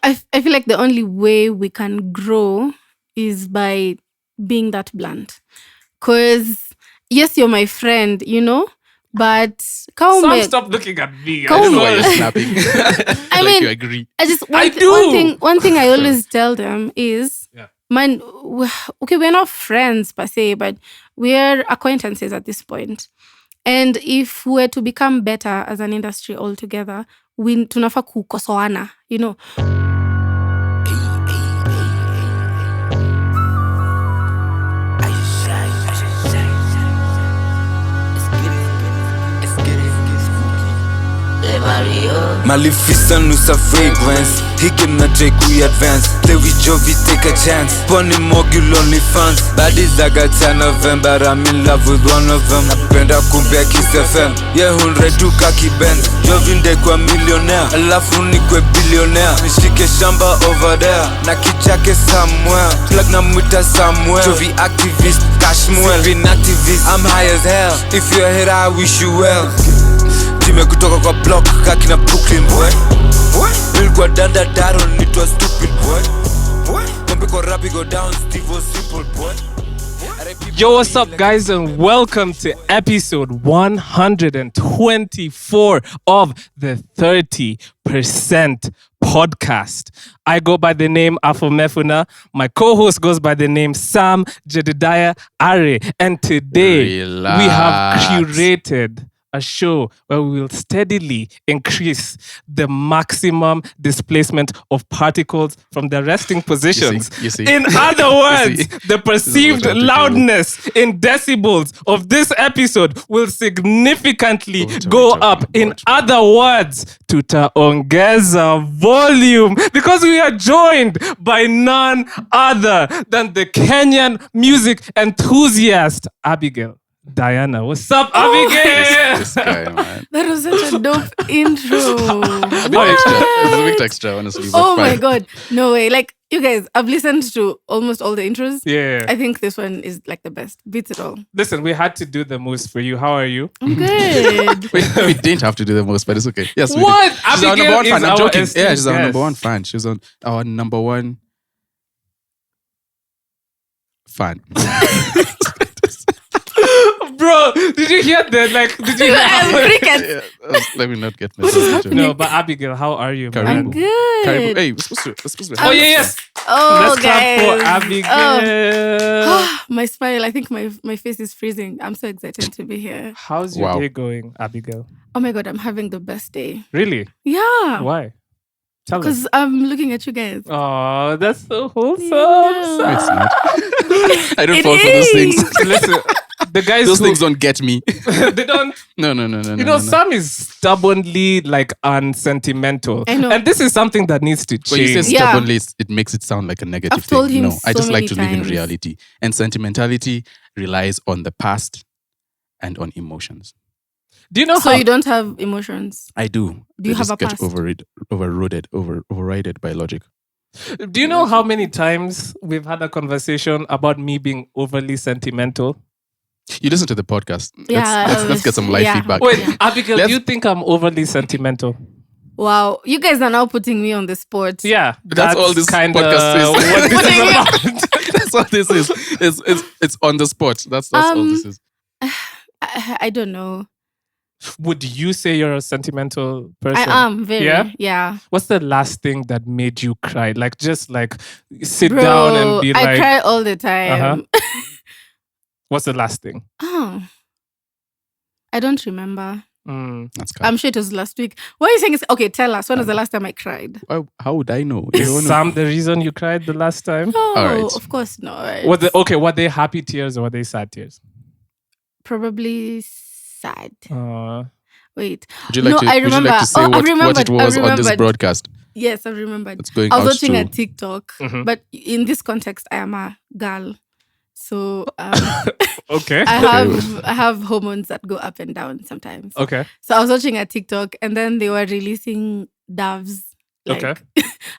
I feel like the only way we can grow is by being that blunt. Because, yes, you're my friend, but Stop looking at me. I don't know why you're snapping. I mean, you agree. One thing I always tell them is, man, okay, we're not friends per se, but we're acquaintances at this point. And if we're to become better as an industry altogether, tunafaa kukosoana, Lemario. Maleficent lose a fragrance. He can not take we advance. Play with Jovie, take a chance. Bunny mogul only fans. Baddies I got 10 of them, but I'm in love with one of them. Napenda kumbia Kiss FM. Yeah, 100 kaki Benz. Jovie ndekwa millionaire. Alafu nikwe billionaire. Nishike shamba over there. Na kichake somewhere. Plug na mwita somewhere. Jovie activist, cash mwell. Been activist, I'm high as hell. If you're a hater, I wish you well. Time kutoka kwa block kaki na Brooklyn boy. Bill kwa danda daro nitwa stupid boy. Kombe kwa rapi go down Steve was simple boy. Yo, what's up, guys, and welcome to episode 124 of the 30% podcast. I go by the name Afomefuna. My co-host goes by the name Sam Jedediah Are. And today we have curated a show where we will steadily increase the maximum displacement of particles from their resting positions. You see. In other words, the perceived loudness in decibels of this episode will significantly go up. In other words, Ongeza volume, because we are joined by none other than the Kenyan music enthusiast, Abigael. Diana, what's up, Abigail? This guy, man. That was such a dope intro. It's a bit extra, honestly. Oh my god, no way! Like you guys, I've listened to almost all the intros. Yeah, I think this one is like the best. Beats it all. Listen, we had to do the most for you. How are you? I'm good. we didn't have to do the most, but it's okay. Yes, we what? Did. She's our number one fan. I'm joking. Yeah, she's our number one fan. She's on our number one fan. Bro, did you hear that? Like, did you hear let me not get messed up. No, but Abigail, how are you, man? I'm good. Hey, we're supposed to oh, yes. Oh, let's clap for Abigail. Oh, my smile. I think my face is freezing. I'm so excited to be here. How's your day going, Abigail? Oh my god, I'm having the best day. Really? Yeah. Why? Tell us. Because I'm looking at you guys. Oh, that's so wholesome. Yeah. It's not. I don't fall for those things. Listen, the guys those things don't get me. They don't. No. You know, Sam is stubbornly like unsentimental. I know. And this is something that needs to change. When you say stubbornly, it makes it sound like a negative I've told thing. him No, I just like to live in times. reality. And sentimentality relies on the past and on emotions. Do you know So how you don't have emotions? I do. Do you They have just a get past? overridden by logic. Do you know how many times we've had a conversation about me being overly sentimental? You listen to the podcast. Yeah, Let's get some live feedback. Wait, Abigail, do you think I'm overly sentimental? Wow, you guys are now putting me on the spot. Yeah, That's all this kinda podcast is. what this is about. That's what this is. It's on the spot. That's all this is. I don't know. Would you say you're a sentimental person? I am very. Yeah. What's the last thing that made you cry? Like, just like sit Bro, down and be I like, cry all the time. what's the last thing? Oh, I don't remember. That's I'm sure it was last week. What are you saying? Okay, tell us. When was the last time I cried? How would I know? Is Sam the reason you cried the last time? No, All right. of course not. Were they happy tears or were they sad tears? Probably sad. Wait. Would you like to say what it was on this broadcast? Yes, I remembered. It's going I was out watching to... a TikTok, but in this context, I am a girl. So okay. I have hormones that go up and down sometimes. Okay. So I was watching a TikTok and then they were releasing doves. Like, okay.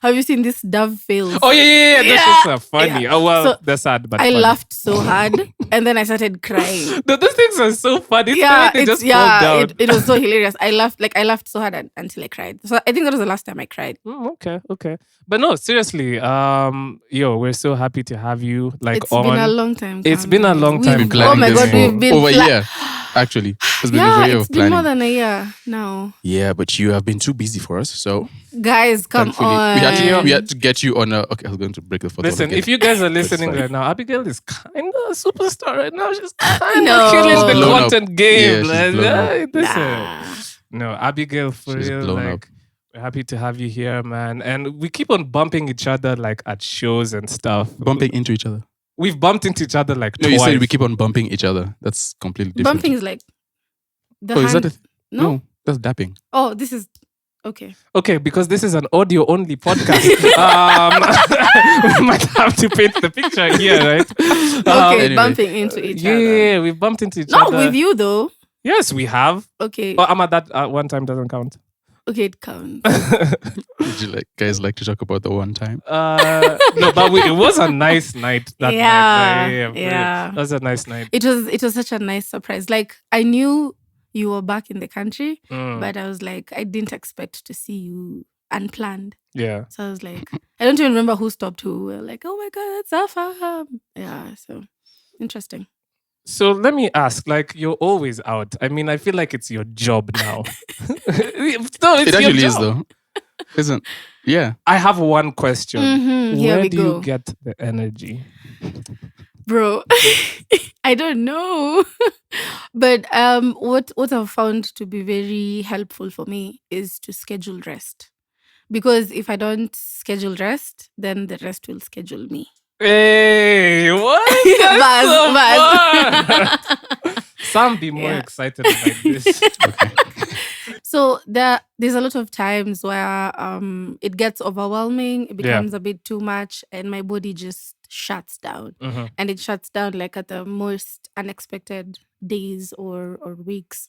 Have you seen this dove fails? Oh yeah. Those are funny. Yeah. Oh well, So they're sad, but I funny. laughed so hard And then I started crying. No, those things are so funny. They just fall down. It was so hilarious. I laughed so hard until I cried. So I think that was the last time I cried. Okay. But no, seriously, we're so happy to have you. It's been a long time. It's been a long time. Oh my God, we've been over a year. Actually, it's been over a year of been planning. more than a year now. Yeah, but you have been too busy for us, so guys, come on. We had to get you on a. Okay, I was going to break the photo. Listen, if you guys are listening right now, Abigail is kind of a superstar right now. She's kind No. of killing the blown content up. game. Yeah, she's blown up. No, Abigail, for She's real. blown Like, up. we're happy to have you here, man. And we keep on bumping each other like at shows and stuff. Bumping into each other. We've bumped into each other like No, twice. you said we keep on bumping each other. That's completely different. Bumping is like the Is that hand. no, that's dapping. Oh, this is okay. Okay, because this is an audio-only podcast, we might have to paint the picture here, right? Okay, Anyway. bumping into each other. Yeah, we've bumped into each Not other. with you though. Yes, we have. Okay. Oh, that one time doesn't count. Okay, it counts. Would you guys like to talk about the one time? No, but it was a nice night that night. Yeah. That was a nice night. It was such a nice surprise. Like I knew you were back in the country, Mm, but I was like, I didn't expect to see you unplanned. yeah. So I was like, I don't even remember who stopped who. We were like, oh my God, it's Alpha. Yeah, so interesting. So let me ask, like, you're always out. I mean, I feel like it's your job now. No, it's It your actually is job. though. Isn't? Yeah. I have one question. Here Where we do go. you get the energy? Bro, I don't know. But what I've found to be very helpful for me is to schedule rest. Because if I don't schedule rest, then the rest will schedule me. Hey, what? That's so fun. Sam, be more Yeah. excited about this. So there's a lot of times where it gets overwhelming, it becomes a bit too much, and my body just shuts down. Mhm. And it shuts down like at the most unexpected days or weeks.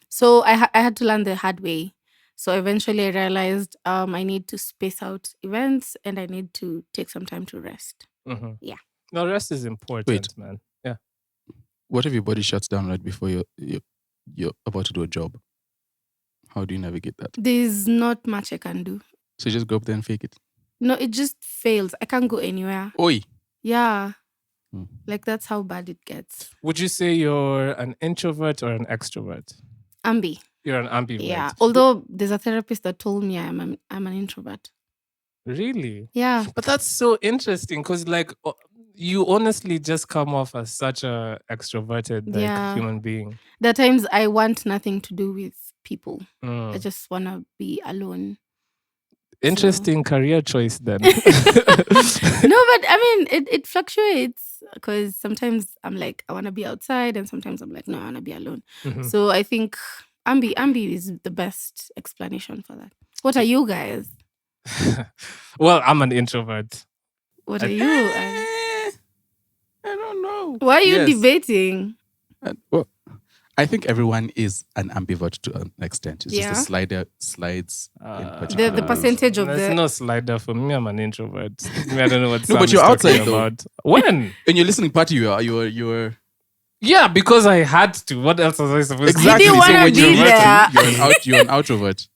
So I had to learn the hard way. So eventually I realized I need to space out events and I need to take some time to rest. Mhm. Yeah. No, rest is important, man. Yeah. What if your body shuts down right before you're about to do a job? How do you navigate that? There's not much I can do. So you just go up there and fake it. No, it just fails. I can't go anywhere. Oi. Yeah. Hmm. Like that's how bad it gets. Would you say you're an introvert or an extrovert? Ambi. You're an ambivert. Yeah. Although there's a therapist that told me I'm an introvert. Really? Yeah. But that's so interesting because, like, you honestly just come off as such a extroverted human being. There are times I want nothing to do with people. I Mm. just want to be alone. Interesting career choice then. No, but I mean, it fluctuates because sometimes I'm like, I want to be outside, and sometimes I'm like, no, I want to be alone. Mhm. So I think ambi is the best explanation for that. What are you guys? Well, I'm an introvert. What are you? I don't know. Why are you Yes. debating? Well, I think everyone is an ambivert to an extent. It's Yeah. just the slides in Uh, particular. The percentage of There's the no slider for me. I'm an introvert. I don't know what No, Sam but is you're talking outside, though. about. When? In your listening party, you were Yeah, because I had to. What else was I supposed exactly. didn't So wanna when you're be introverted, there. you're an outrovert.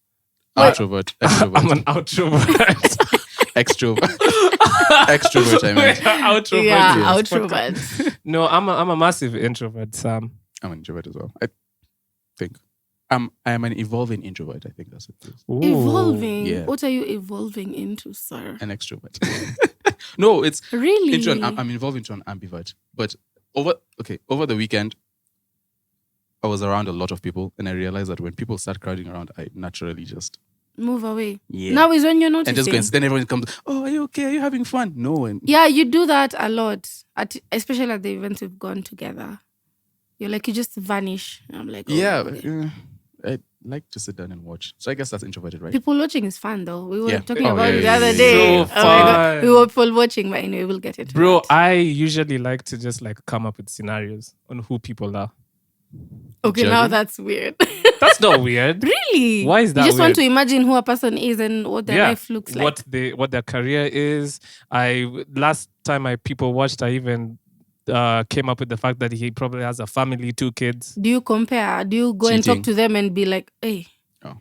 What? Outrovert. to? Extrovert. I'm an outrovert. Extrovert. Extrovert, I mean. Outrovert. yeah, yes. outrovert. No, I'm a massive introvert, Sam. I'm an introvert as well. I think. I am an evolving introvert. I think that's what it is. Ooh. Evolving. yeah. What are you evolving into, sir? An extrovert. No, it's Really? I'm evolving into an ambivert. But over the weekend, I was around a lot of people, and I realized that when people start crowding around, I naturally just Move away. yeah. Now is when you're noticing. and just go. And then everyone comes. Oh, are you okay? Are you having fun? No, and Yeah, you do that a lot, especially at the events we've gone together. You're like, you just vanish. I'm like, oh, yeah, okay. I like to sit down and watch. So I guess that's introverted, right? People watching is fun though. We were Yeah. talking Oh, about yeah, it the yeah, other yeah, day. yeah. Oh So my God. fun. We were people watching, but anyway, we'll get into Bro, that. I usually like to just like come up with scenarios on who people are. Okay, now Jovie? that's weird. That's not weird. Really? Why is that You just want weird? to imagine who a person is and what their life looks like. What their career is. Last time people watched, I even came up with the fact that he probably has a family, 2 kids. Do you compare? Do you go and Cheating. talk to them and be like, hey? Oh.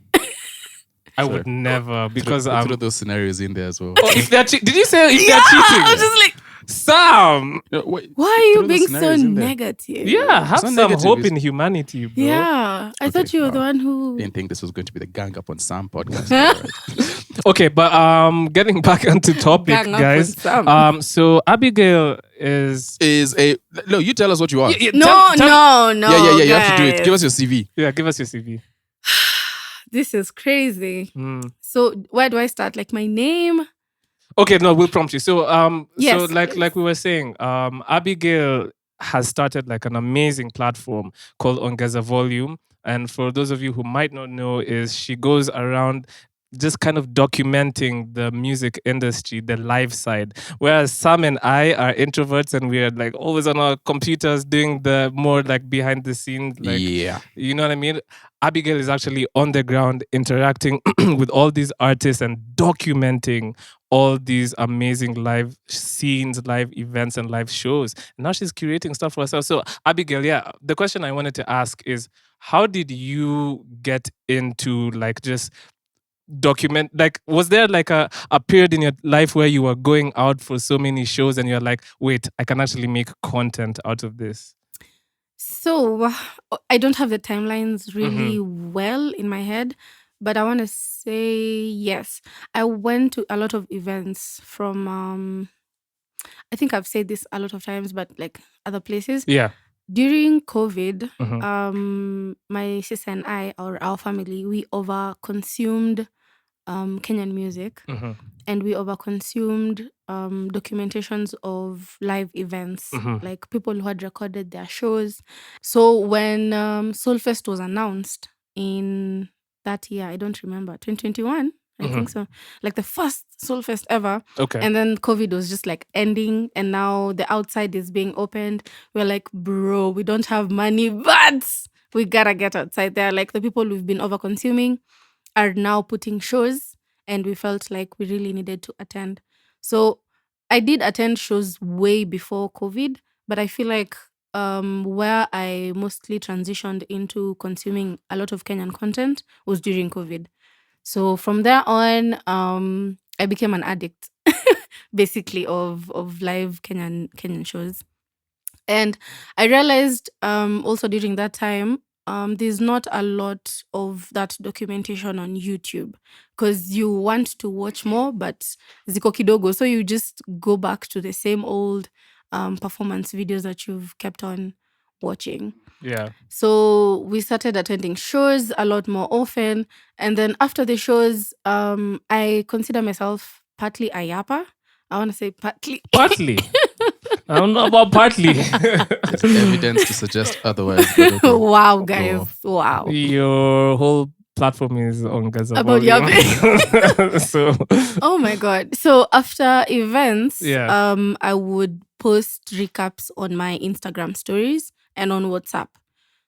I Sorry. would never, because throw those scenarios in there as well. Oh, if they're did you say if they're cheating? I was just like, Sam. Wait, why are you throw those being so scenarios in there. negative? Yeah, have It's some not negative, hope it's- in humanity, bro. Yeah, I thought you were the one who. Didn't think this was going to be the Gang Up on Sam podcast. Alright. Okay, but getting back onto topic, Gang up guys. on Sam. So Abigail is No, you tell us what you are. No. Yeah. You have to do it. guys. Give us your CV. Yeah, give us your CV. This is crazy. Mm. So where do I start? Like my name? Okay, no, we'll prompt you. So Yes, so like we were saying, Abigail has started like an amazing platform called Ongeza Volume. And for those of you who might not know, is she goes around just kind of documenting the music industry, the live side. Whereas Sam and I are introverts and we are like always on our computers doing the more like behind the scenes, like Yeah. you know what I mean? Abigail is actually on the ground interacting with all these artists and documenting all these amazing live scenes, live events, and live shows. And now she's curating stuff for herself. So, Abigail, yeah, the question I wanted to ask is how did you get into like just document, like was there like a period in your life where you were going out for so many shows and you're like, wait, I can actually make content out of this? So I don't have the timelines really well in my head, but I want to say yes. I went to a lot of events from I think I've said this a lot of times, but like other places. Yeah. During COVID, Mhm. my sister and I, or our family, we over-consumed Kenyan music, Mhm. and we over-consumed documentations of live events, like people who had recorded their shows. So when Soulfest was announced in that year, I don't remember, 2021, I think so, like the first Soulfest ever. Okay. And then COVID was just like ending, and now the outside is being opened. We're like, bro, we don't have money, but we gotta get outside there. Like the people we've been over consuming are now putting shows, and we felt like we really needed to attend. So I did attend shows way before COVID, but I feel like where I mostly transitioned into consuming a lot of Kenyan content was during COVID. So from there on, I became an addict, basically, of live Kenyan shows. And I realized also during that time, there's not a lot of that documentation on YouTube because you want to watch more, but ziko kidogo. So you just go back to the same old performance videos that you've kept on watching. Yeah. So we started attending shows a lot more often. And then after the shows, I consider myself partly a yapper. I want to say partly. Partly. I don't know about partly. There's evidence to suggest otherwise. but okay. Wow, Go guys. off. Wow. Your whole platform is on Gaza. About So Oh my God. So after events, Yeah. I would post recaps on my Instagram stories and on WhatsApp.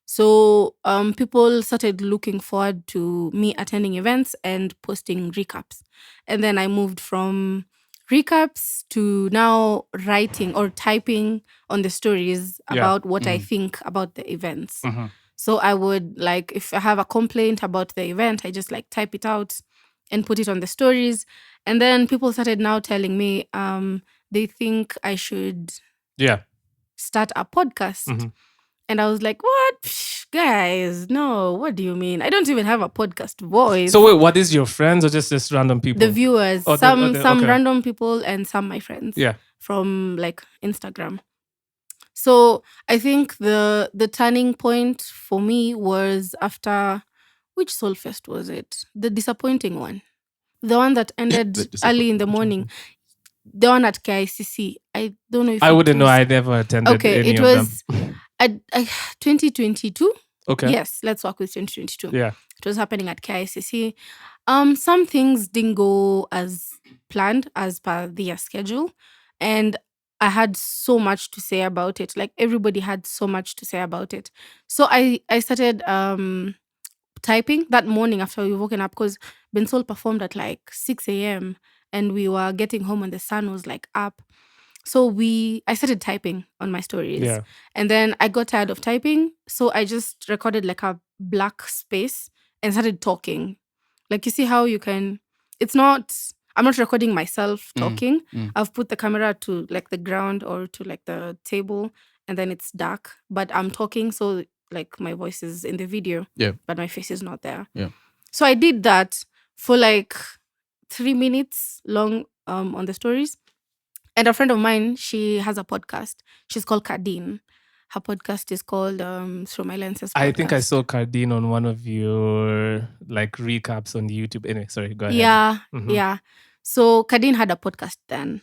So people started looking forward to me attending events and posting recaps. And then I moved from recaps to now writing or typing on the stories Yeah. about what I think about the events. Mhm. So I would, like, if I have a complaint about the event, I just like type it out and put it on the stories. And then people started now telling me they think I should Yeah. start a podcast. Mhm. And I was like, what? Psh, guys, no, what do you mean? I don't even have a podcast voice. So wait, what is your friends or just random people? The viewers, Oh, some okay. random people and some my friends Yeah. from like Instagram. So I think the turning point for me was after, which Soulfest was it? The disappointing one. The one that ended early in the morning. The one at KICC. I don't know if I it wouldn't know. was- I never attended Okay, any it of was them. 2022. Okay. Yes, let's work with 2022. Yeah. It was happening at KICC. Some things didn't go as planned as per their schedule. And I had so much to say about it. Like everybody had so much to say about it. So I started typing that morning after we woken up because Bensol performed at like 6 a.m. and we were getting home when the sun was like up. So I started typing on my stories. Yeah. And then I got tired of typing. So I just recorded like a black space and started talking. Like, you see how you can, I'm not recording myself talking. I've put the camera to like the ground or to like the table, and then it's dark, but I'm talking. So like my voice is in the video, but my face is not there. Yeah. So I did that for like 3 minutes long on the stories. And a friend of mine, she has a podcast. She's called Kadeen. Her podcast is called Through My Lenses Podcast. I think I saw Cardine on one of your like recaps on YouTube. Anyway, sorry, go ahead. Yeah, yeah. So Kadeen had a podcast then.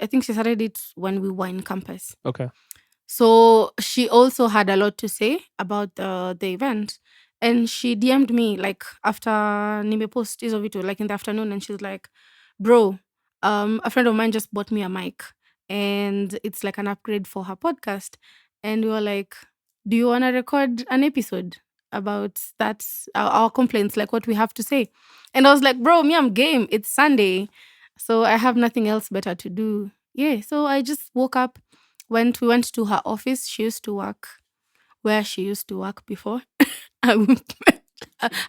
I think she started it when we were in campus. Okay. So she also had a lot to say about the event. And she DM'd me like after Nime post hizo vitu, like in the afternoon, and she's like, bro, a friend of mine just bought me a mic and it's like an upgrade for her podcast. And we were like, do you want to record an episode about that, our complaints, like what we have to say? And I was like, bro, me, I'm game. It's Sunday. So I have nothing else better to do. Yeah. So I just woke up, we went to her office. She used to work where she used to work before. I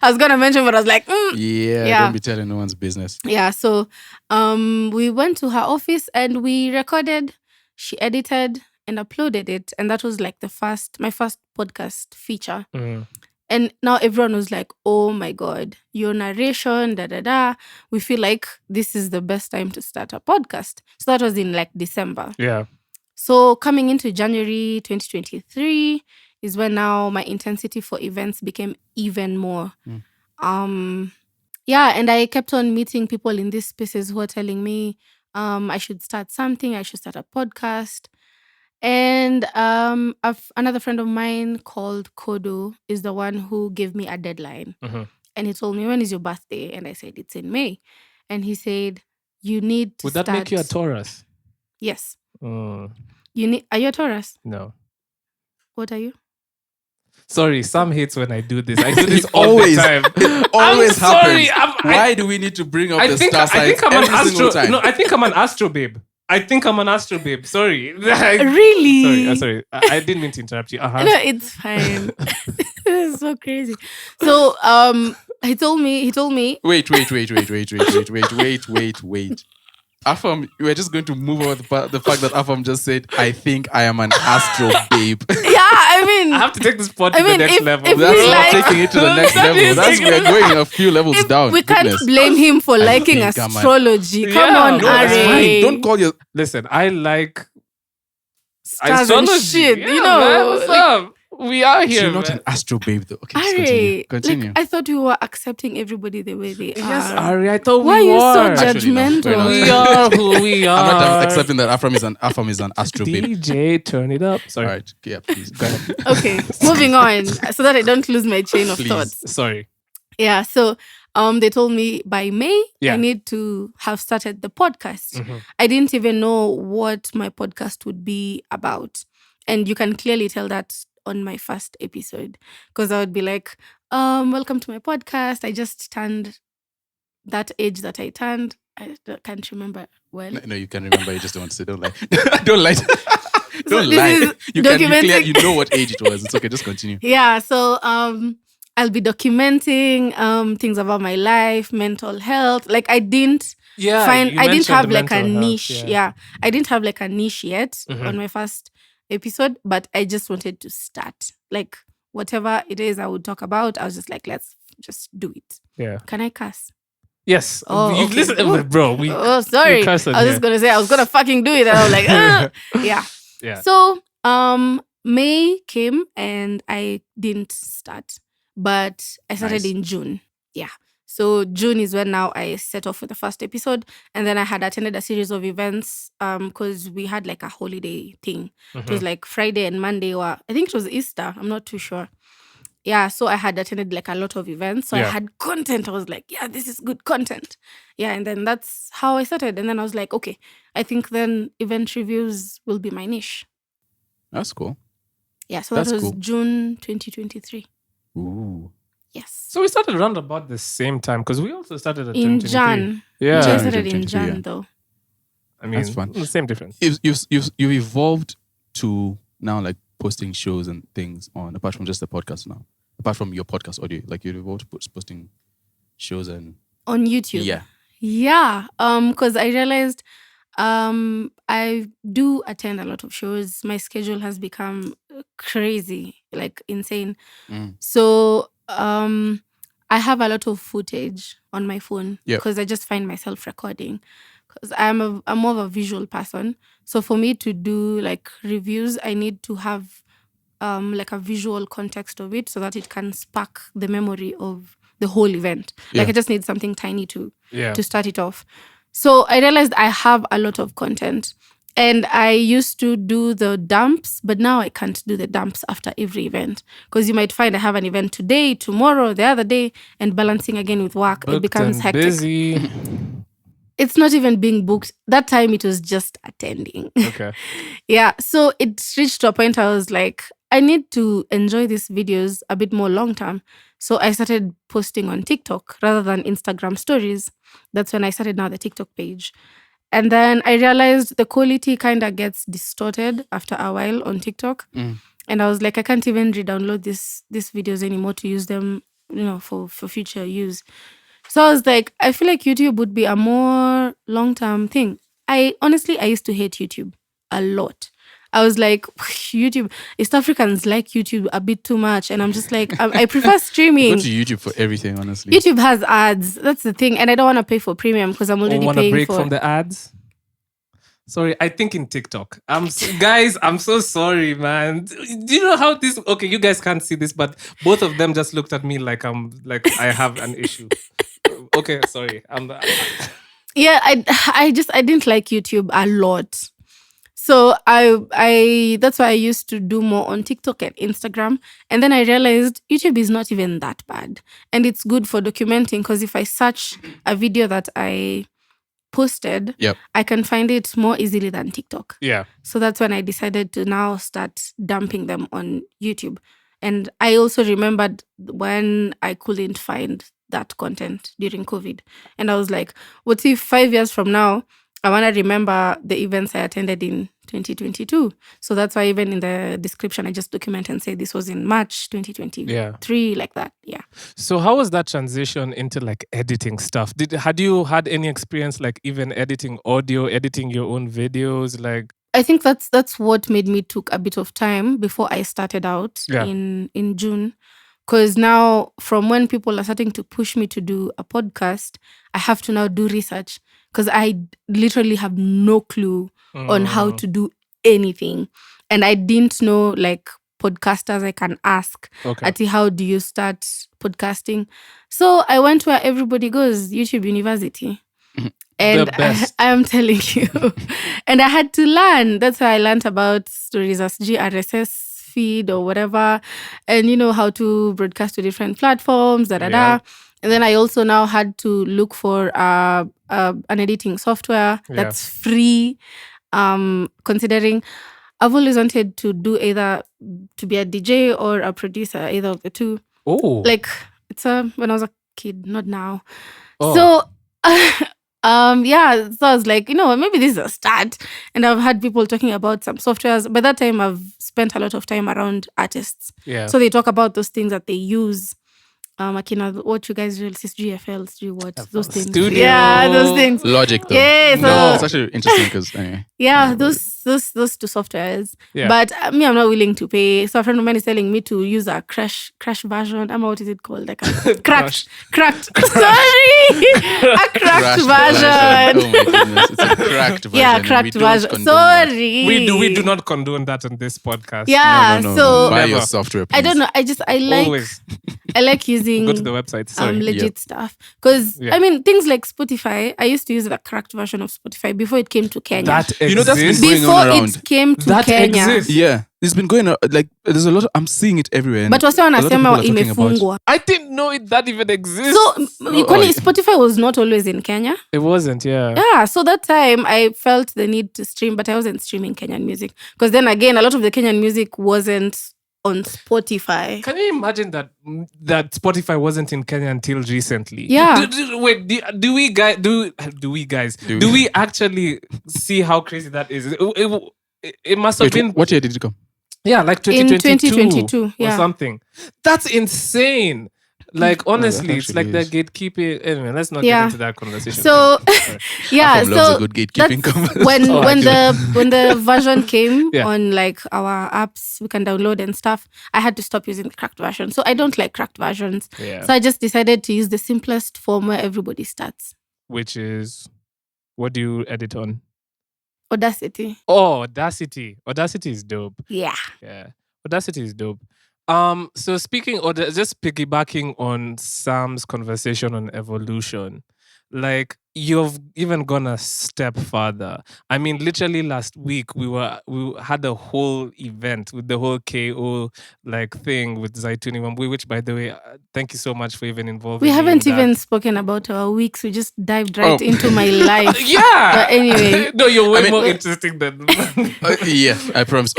was going to mention, but I was like, don't be telling no one's business. Yeah. So we went to her office and we recorded, she edited and uploaded it. And that was like my first podcast feature. And now everyone was like, oh my God, your narration, we feel like this is the best time to start a podcast. So that was in like December. Yeah. So coming into January 2023 is when now my intensity for events became even more. Yeah, and I kept on meeting people in these spaces who are telling me I should start something, I should start a podcast. And another friend of mine called Kodo is the one who gave me a deadline. And he told me, when is your birthday? And I said, it's in May. And he said, you need to Would that make you a Taurus? Yes. Mm. Are you a Taurus? No. What are you? Sorry, Sam hates when I do this. I do this Always. all the time. It always sorry, happens. Why do we need to bring up the star signs I think I'm every an single astro. time? No, I think I'm an astro babe. Sorry. Really? Sorry. I didn't mean to interrupt you. No, it's fine. This is so crazy. So he told me. Wait. Afam, we're just going to move over the fact that Afam just said, I think I am an astro babe. Yeah, I mean, I have to take this pod to the next level. if That's we not like- taking it to the next level. We're going a few levels down. we can't Goodness. blame him for liking think I'm an- astrology. Come Yeah, on, no, that's Ari. Fine. Don't call your... Listen, I like Stars and astrology. shit, Yeah, you know. man, what's up? We are here, You're not man. an astro babe though. Okay, just Ari, continue. like, I thought we were accepting everybody the way they Yes, are. Ari, I thought Why are we you so were. Actually, no, we're judgmental? not. We are who we are. I'm not accepting that Afam is an astro babe. DJ, turn it up. Sorry. All right. Yeah, please. Go ahead. Okay, moving on, so that I don't lose my chain of Please. thoughts. Sorry. Yeah, so they told me by May Yeah. I need to have started the podcast. Mhm. I didn't even know what my podcast would be about. And you can clearly tell that on my first episode. Because I would be like, welcome to my podcast. I just turned that age that I turned. Can't remember when. No, you can remember. You just don't want to say. Don't lie. Don't lie. Don't this lie. is You can be clear. documenting- You know what age it was. It's okay. Just continue. Yeah, so I'll be documenting things about my life, mental health. Like I didn't Yeah. I didn't have like a mental health, niche. Yeah. I didn't have like a niche yet Mhm. on my first episode, but I just wanted to start. Like whatever it is I would talk about, I was just like, let's just do it. Yeah. Can I cuss? Yes. Oh, You've okay. listened, Ooh. bro. Oh, sorry. I curse was on just gonna say I was gonna fucking do it, and I was like, yeah. Yeah. So May came and I didn't start, but I started Nice. in June. Yeah. So June is when now I set off for the first episode, and then I had attended a series of events because we had like a holiday thing. It was like Friday and Monday, or I think it was Easter. I'm not too sure. Yeah, so I had attended like a lot of events. So I Yeah. had content. I was like, yeah, this is good content. Yeah, and then that's how I started. And then I was like, okay, I think then event reviews will be my niche. That's cool. Yeah, so That's that was cool. June 2023. Ooh. Yes. So we started around about the same time because we also started at In 2023. Jan. Yeah. I Jan. started in 2023, Jan yeah. though. I mean, That's fun. the same difference. You've evolved to now like posting shows and things on, apart from just the podcast now. Apart from your podcast audio, like you've evolved to posting shows and On YouTube. Yeah. Because I realized I do attend a lot of shows. My schedule has become crazy, like insane. So I have a lot of footage on my phone because I just find myself recording. Because I'm more of a visual person. So for me to do like reviews, I need to have like a visual context of it so that it can spark the memory of the whole event. Like I just need something tiny to start it off. So I realized I have a lot of content, and I used to do the dumps, but now I can't do the dumps after every event because you might find I have an event today, tomorrow, the other day, and balancing again with work, it becomes hectic. Busy. It's not even being booked. That time it was just attending. Okay. Yeah. So it reached to a point I was like, I need to enjoy these videos a bit more long term. So I started posting on TikTok rather than Instagram stories. That's when I started now the TikTok page. And then I realized the quality kind of gets distorted after a while on TikTok. And I was like, I can't even re-download these videos anymore to use them, for future use. So I was like, I feel like YouTube would be a more long-term thing. I used to hate YouTube a lot. I was like, YouTube, East Africans like YouTube a bit too much. And I'm just like, I prefer streaming. Go to YouTube for everything, honestly. YouTube has ads. That's the thing. And I don't want to pay for premium because I'm already paying for... Want to break from the ads? Sorry, I think in TikTok. Guys, I'm so sorry, man. Do you know how this... Okay, you guys can't see this, but both of them just looked at me like I have an issue. Okay, sorry. Yeah, I didn't like YouTube a lot. So I that's why I used to do more on TikTok and Instagram. And then I realized YouTube is not even that bad. And it's good for documenting because if I search a video that I posted, I can find it more easily than TikTok. Yeah. So that's when I decided to now start dumping them on YouTube. And I also remembered when I couldn't find that content during COVID. And I was like, what if 5 years from now, I want to remember the events I attended in 2022. So that's why even in the description, I just document and say this was in March 2023, like that. Yeah. So how was that transition into like editing stuff? Had you had any experience like even editing audio, editing your own videos? Like, I think that's what made me took a bit of time before I started out in June. Because now from when people are starting to push me to do a podcast, I have to now do research. Because I literally have no clue on how to do anything. And I didn't know like podcasters I can ask. Ati, how do you start podcasting? So I went where everybody goes, YouTube University. And I am telling you. And I had to learn. That's how I learned about stories as RSS feed or whatever. And how to broadcast to different platforms, And then I also now had to look for an editing software that's free, considering I've always wanted to do either to be a DJ or a producer, either of the two. Oh. Like, it's when I was a kid, not now. Oh. So, so I was like, maybe this is a start. And I've had people talking about some softwares. By that time, I've spent a lot of time around artists. Yeah. So they talk about those things that they use. What you guys use, GFL, do what those things. Studio. Yeah, those things. Logic though. Yeah, no, it's actually interesting because anyway. Yeah, those two softwares. Yeah. But me, I'm not willing to pay. So a friend of mine is telling me to use a crash version. What is it called? Like a cracked. Sorry, a cracked version. Oh my goodness, it's a cracked version. Yeah, cracked version. Sorry, we do not condone that on this podcast. Yeah, no. So buy your software, please. I don't know. I like. Always. I like using go to the website. Sorry. Legit stuff. Because things like Spotify, I used to use the cracked version of Spotify before it came to Kenya. That exists. That's been going before on around. It came to that Kenya. Exists. Yeah. It's been going on, like there's a lot I'm seeing it everywhere. But wase wanasema imefungwa. I didn't know that even exists. So Spotify was not always in Kenya. It wasn't, yeah. Yeah, so that time I felt the need to stream, but I wasn't streaming Kenyan music. Because then again, a lot of the Kenyan music wasn't on Spotify. Can you imagine that Spotify wasn't in Kenya until recently? Yeah. Do we actually see how crazy that is? It must have been. What year did it come? Yeah, like In 2022 or yeah. something. That's insane. Like, honestly, it's like is. the gatekeeping. Anyway, let's not get into that conversation. So, yeah, loves so a good gatekeeping conversation. when the version came on like our apps, we can download and stuff. I had to stop using the cracked version. So I don't like cracked versions. Yeah. So I just decided to use the simplest form where everybody starts. Which is, what do you edit on? Audacity. Oh, Audacity. Audacity is dope. Yeah. Yeah. Audacity is dope. So speaking or just piggybacking on Sam's conversation on evolution, like you've even gone a step further. I mean, literally last week we had a whole event with the whole KO like thing with Zaituni Wambui, which by the way, thank you so much for even involving We me haven't in even that. spoken about our weeks. We just dived right into my life. Yeah. But anyway. No, you're way more interesting than Yeah, I promise.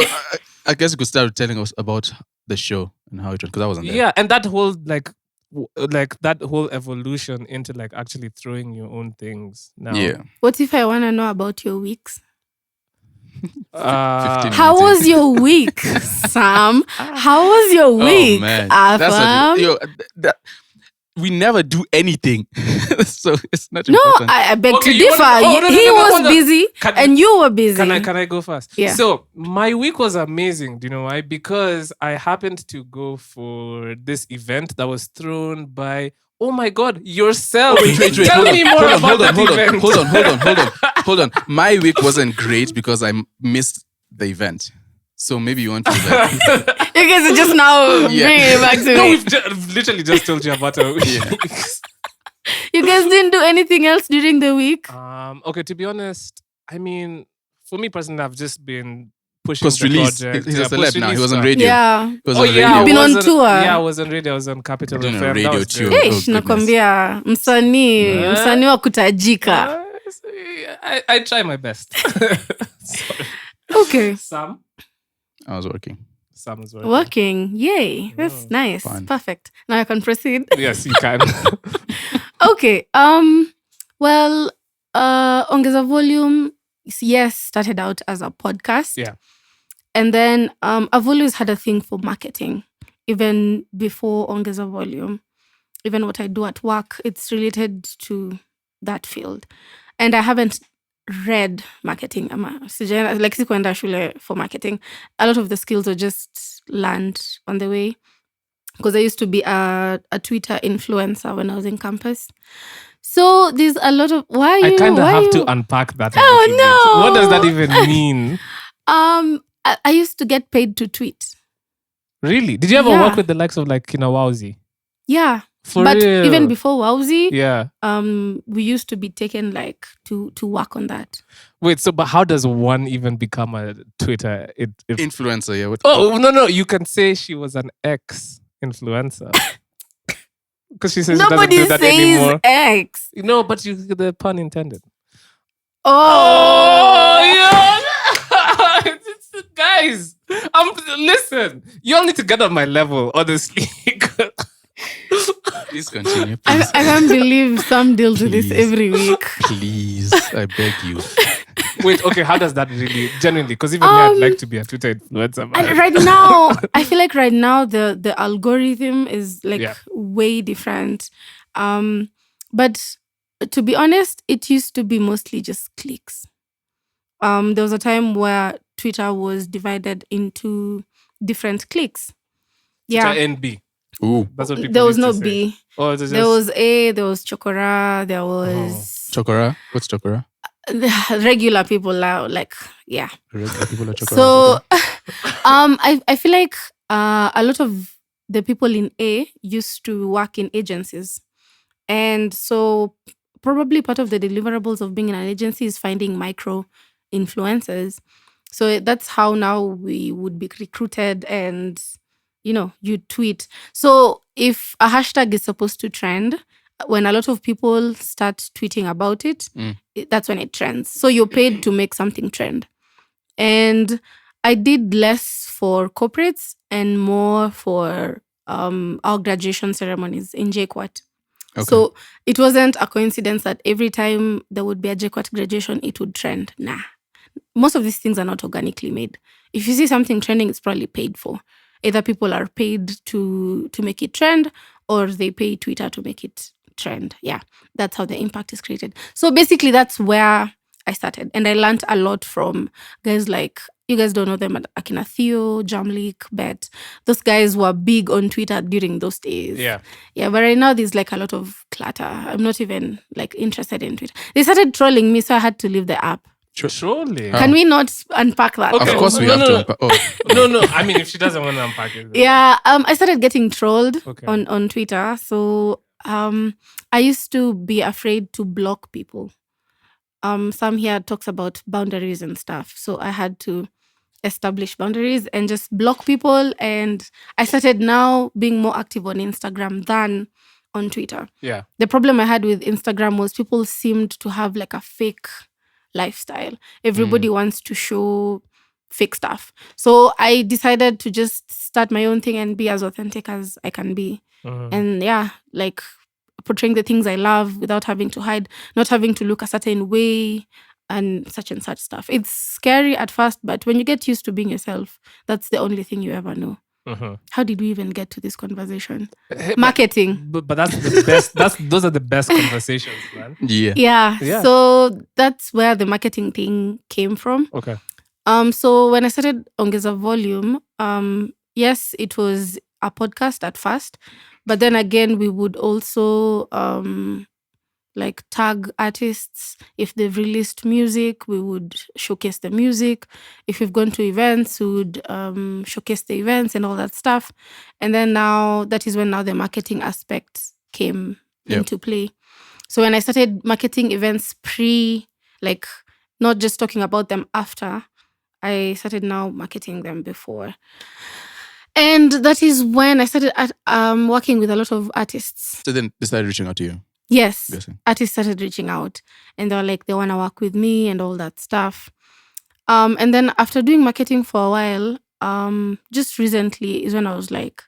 I guess you could start telling us about the show and how it went, because I wasn't there. Yeah, and that whole like that whole evolution into like actually throwing your own things now. Yeah. What if I want to know about your weeks? 15 How minutes in. was your week, Sam? How was your week, Oh man, Afam? we never do anything, so it's not No, important. I beg Okay, to you differ. wanna- He hold was on. busy and you were busy. Can I go first? Yeah. So my week was amazing. Do you know why? Because I happened to go for this event that was thrown by, oh my God, yourself. Wait, Tell hold me on, more hold on, about hold on, that hold on, event. hold on. My week wasn't great because I missed the event. So maybe you want to like, You guys are just now bringing it back to No, me. I've literally just told you about our week. You guys didn't do anything else during the week? Okay, to be honest, I mean, for me personally, I've just been pushing post the release. project. He's Yeah, a celeb now. He was on post-release radio. Yeah. He was Oh on yeah, radio. You've been I was on tour? Yeah, I was on radio. I was on Capital Doing a FM. That radio was tour. great. Oh, Eish, nakwambia msanii wa kutajika. I try my best. Sorry. Okay. Sam I was working. was Working. Yay. That's nice. fun. Perfect. Now I can proceed. Yes, you can. Okay. Well, Ongeza Volume, yes, started out as a podcast. Yeah. And then I've always had a thing for marketing, even before Ongeza Volume. Even what I do at work, it's related to that field. And I haven't read marketing. Like sikuenda shule for marketing. A lot of the skills were just learned on the way. Because I used to be a Twitter influencer when I was in campus. So there's a lot of I kind of have to unpack that. Oh, little no. bit. What does that even mean? I used to get paid to tweet. Really? Did you ever Yeah. work with the likes of like Wowzy? Yeah. For but real? even before Wowzy, Yeah. we used to be taken like to work on that. Wait, so but how does one even become a Twitter? Influencer, yeah. Oh no! You can say she was an ex-influencer because she says Nobody she doesn't do that says anymore. X. No, but the pun intended. Oh, yeah. Guys, listen. You all need to get on my level, honestly. Please continue. I Please. can't believe Sam deals with this Please. every week. Please, I beg you. Wait, okay, how does that really, genuinely, because even me, I'd like to be a Twitter influencer. man. And right now, I feel like right now the algorithm is like way different. But to be honest, it used to be mostly just clicks. There was a time where Twitter was divided into different cliques. Twitter Yeah. NB. Ooh. That's what people There was used no to say. B. Oh, it's just, There was A, there was Chokora, there was Chokora? What's Chokora? regular people now, like, yeah. Regular people are Chokora. So I feel like a lot of the people in A used to work in agencies. And so probably part of the deliverables of being in an agency is finding micro influencers. So that's how now we would be recruited and, you tweet. So if a hashtag is supposed to trend, when a lot of people start tweeting about it, that's when it trends. So you're paid to make something trend. And I did less for corporates and more for our graduation ceremonies in JKUAT. Okay. So it wasn't a coincidence that every time there would be a JKUAT graduation, it would trend. Nah. Most of these things are not organically made. If you see something trending, it's probably paid for. Either people are paid to make it trend, or they pay Twitter to make it trend. Yeah, that's how the impact is created. So basically, that's where I started. And I learned a lot from guys like, you guys don't know them, Akina Theo, Jamlik, Bet. Those guys were big on Twitter during those days. Yeah. Yeah, but right now there's like a lot of clutter. I'm not even like interested in Twitter. They started trolling me, so I had to leave the app. Surely. Can we not unpack that? Okay. Of course we have to unpack. Oh. No. I mean, if she doesn't want to unpack it. Yeah, I started getting trolled Okay. on Twitter. So I used to be afraid to block people. Some here talks about boundaries and stuff. So I had to establish boundaries and just block people. And I started now being more active on Instagram than on Twitter. Yeah. The problem I had with Instagram was people seemed to have like a fake lifestyle. Everybody wants to show fake stuff. So I decided to just start my own thing and be as authentic as I can be. And yeah, like portraying the things I love without having to hide, not having to look a certain way and such stuff. It's scary at first, but when you get used to being yourself, that's the only thing you ever know. How did we even get to this conversation? Marketing. But that's the best. Those are the best conversations, man. Yeah. So that's where the marketing thing came from. Okay. So when I started Ongeza Volume, yes, it was a podcast at first, but then again, we would also like tag artists. If they've released music, we would showcase the music. If we've gone to events, we would showcase the events and all that stuff. And then now, that is when now the marketing aspect came into play. So when I started marketing events like not just talking about them after, I started now marketing them before. And that is when I started working with a lot of artists. So then they started reaching out to you? Yes. Guessing. Artists started reaching out and they were like, they want to work with me and all that stuff. And then after doing marketing for a while, just recently is when I was like,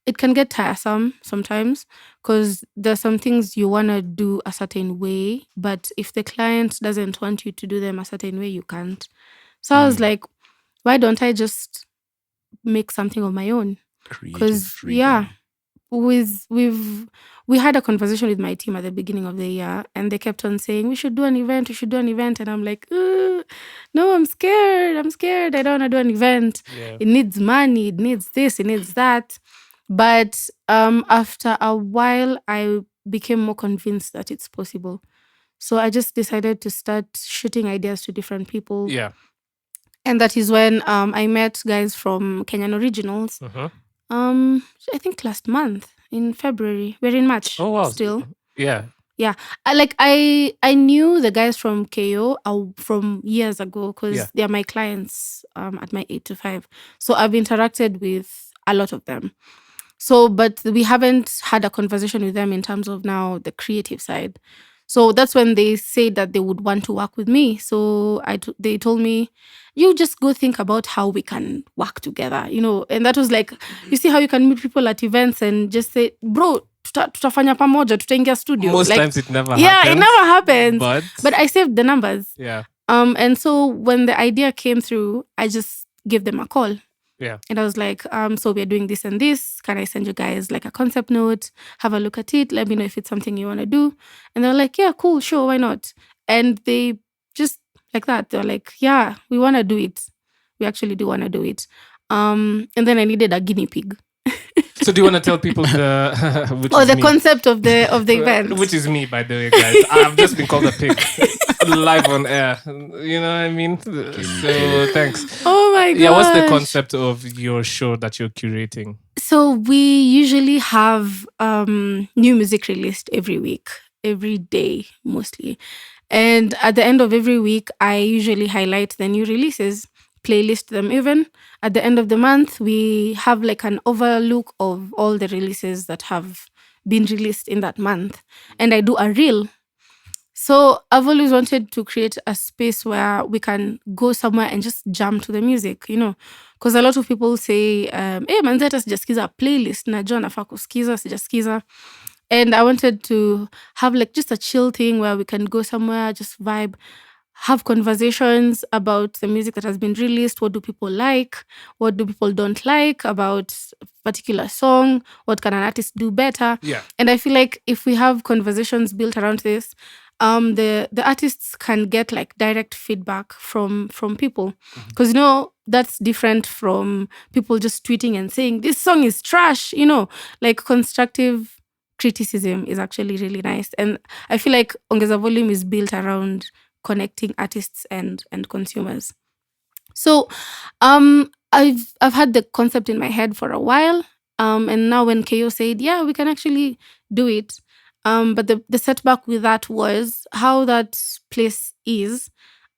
it can get tiresome sometimes because there's some things you want to do a certain way, but if the client doesn't want you to do them a certain way, you can't. So I was like, why don't I just make something of my own? Because we had a conversation with my team at the beginning of the year and they kept on saying, we should do an event. And I'm like, no, I'm scared. I don't want to do an event. Yeah. It needs money. It needs this. It needs that. But after a while, I became more convinced that it's possible. So I just decided to start shooting ideas to different people. Yeah. And that is when I met guys from Kenyan Originals. I think last month in February. We're in March. Oh wow. Still. Yeah. Yeah. I knew the guys from KO from years ago because they are my clients at my 8 to 5. So I've interacted with a lot of them. So, but we haven't had a conversation with them in terms of now the creative side. So that's when they said that they would want to work with me. So they told me, you just go think about how we can work together, And that was like, you see how you can meet people at events and just say, bro, tutafanya pamoja, tutaingia studio. Most like, times it never happens. Yeah, it never happens. But I saved the numbers. Yeah. And so when the idea came through, I just gave them a call. Yeah. And I was like, so we're doing this and this. Can I send you guys like a concept note? Have a look at it. Let me know if it's something you want to do. And they're like, yeah, cool, sure, why not? And they just like that. They're like, yeah, we want to do it. We actually do want to do it. And then I needed a guinea pig. So do you want to tell people the concept of the event? Which is me, by the way, guys. I've just been called a pig live on air. You know what I mean? So thanks. Oh my god. Yeah, what's the concept of your show that you're curating? So we usually have new music released every week, every day mostly. And at the end of every week, I usually highlight the new releases, playlist them even. At the end of the month, we have like an overlook of all the releases that have been released in that month. And I do a reel. So I've always wanted to create a space where we can go somewhere and just jam to the music, because a lot of people say, hey, manzeta sijaskiza playlist, najua nafaa kuskiza, sijaskiza. And I wanted to have like just a chill thing where we can go somewhere, just vibe, have conversations about the music that has been released. What do people like? What do people don't like about a particular song? What can an artist do better? Yeah. And I feel like if we have conversations built around this, the artists can get like direct feedback from people, because that's different from people just tweeting and saying this song is trash. Like constructive criticism is actually really nice, and I feel like Ongeza Volume is built around connecting artists and consumers. So I've had the concept in my head for a while, and now when KO said, yeah, we can actually do it, but the setback with that was how that place is.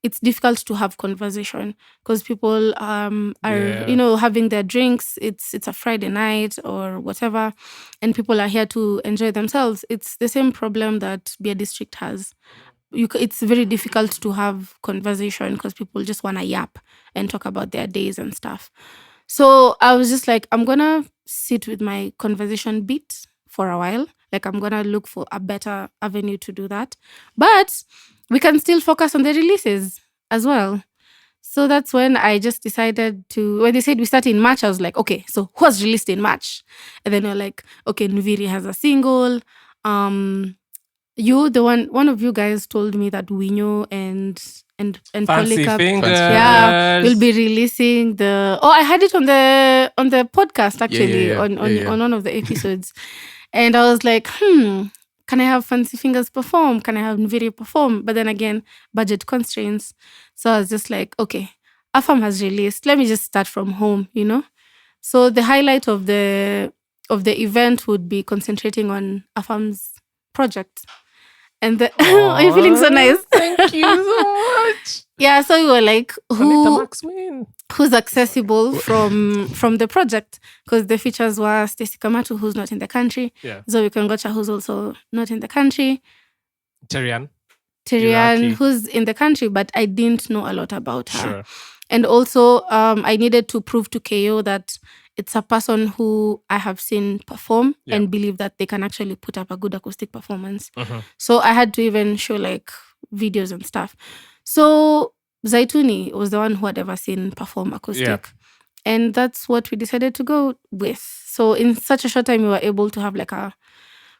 It's difficult to have conversation because people are having their drinks. It's a Friday night or whatever, and people are here to enjoy themselves. It's the same problem that Beer District has. It's very difficult to have conversation because people just want to yap and talk about their days and stuff. So I was just like, I'm gonna sit with my conversation beat for a while. Like, I'm gonna look for a better avenue to do that, but we can still focus on the releases as well. So that's when I just decided to, when they said we start in March, I was like, okay, so who's released in March? And then we're like, okay, Nviri has a single. One of you guys told me that Winyo and Fancy Polycarp, Fingers. yeah, will be releasing I had it on the podcast actually, on one of the episodes. And I was like, can I have Fancy Fingers perform? Can I have Nviri perform? But then again, budget constraints. So I was just like, okay, Afam has released. Let me just start from home, So the highlight of the event would be concentrating on Afam's project. And are you feeling so nice? Thank you so much. Yeah, so we were like, who's accessible from the project? Because the features were Stacey Kamatu, who's not in the country. Yeah. Zoe Kongocha, who's also not in the country. Tyrian, who's in the country, but I didn't know a lot about her. Sure. And also, I needed to prove to KO that it's a person who I have seen perform and believe that they can actually put up a good acoustic performance. So I had to even show like videos and stuff. So Zaituni was the one who had ever seen perform acoustic. Yeah. And that's what we decided to go with. So in such a short time, we were able to have like a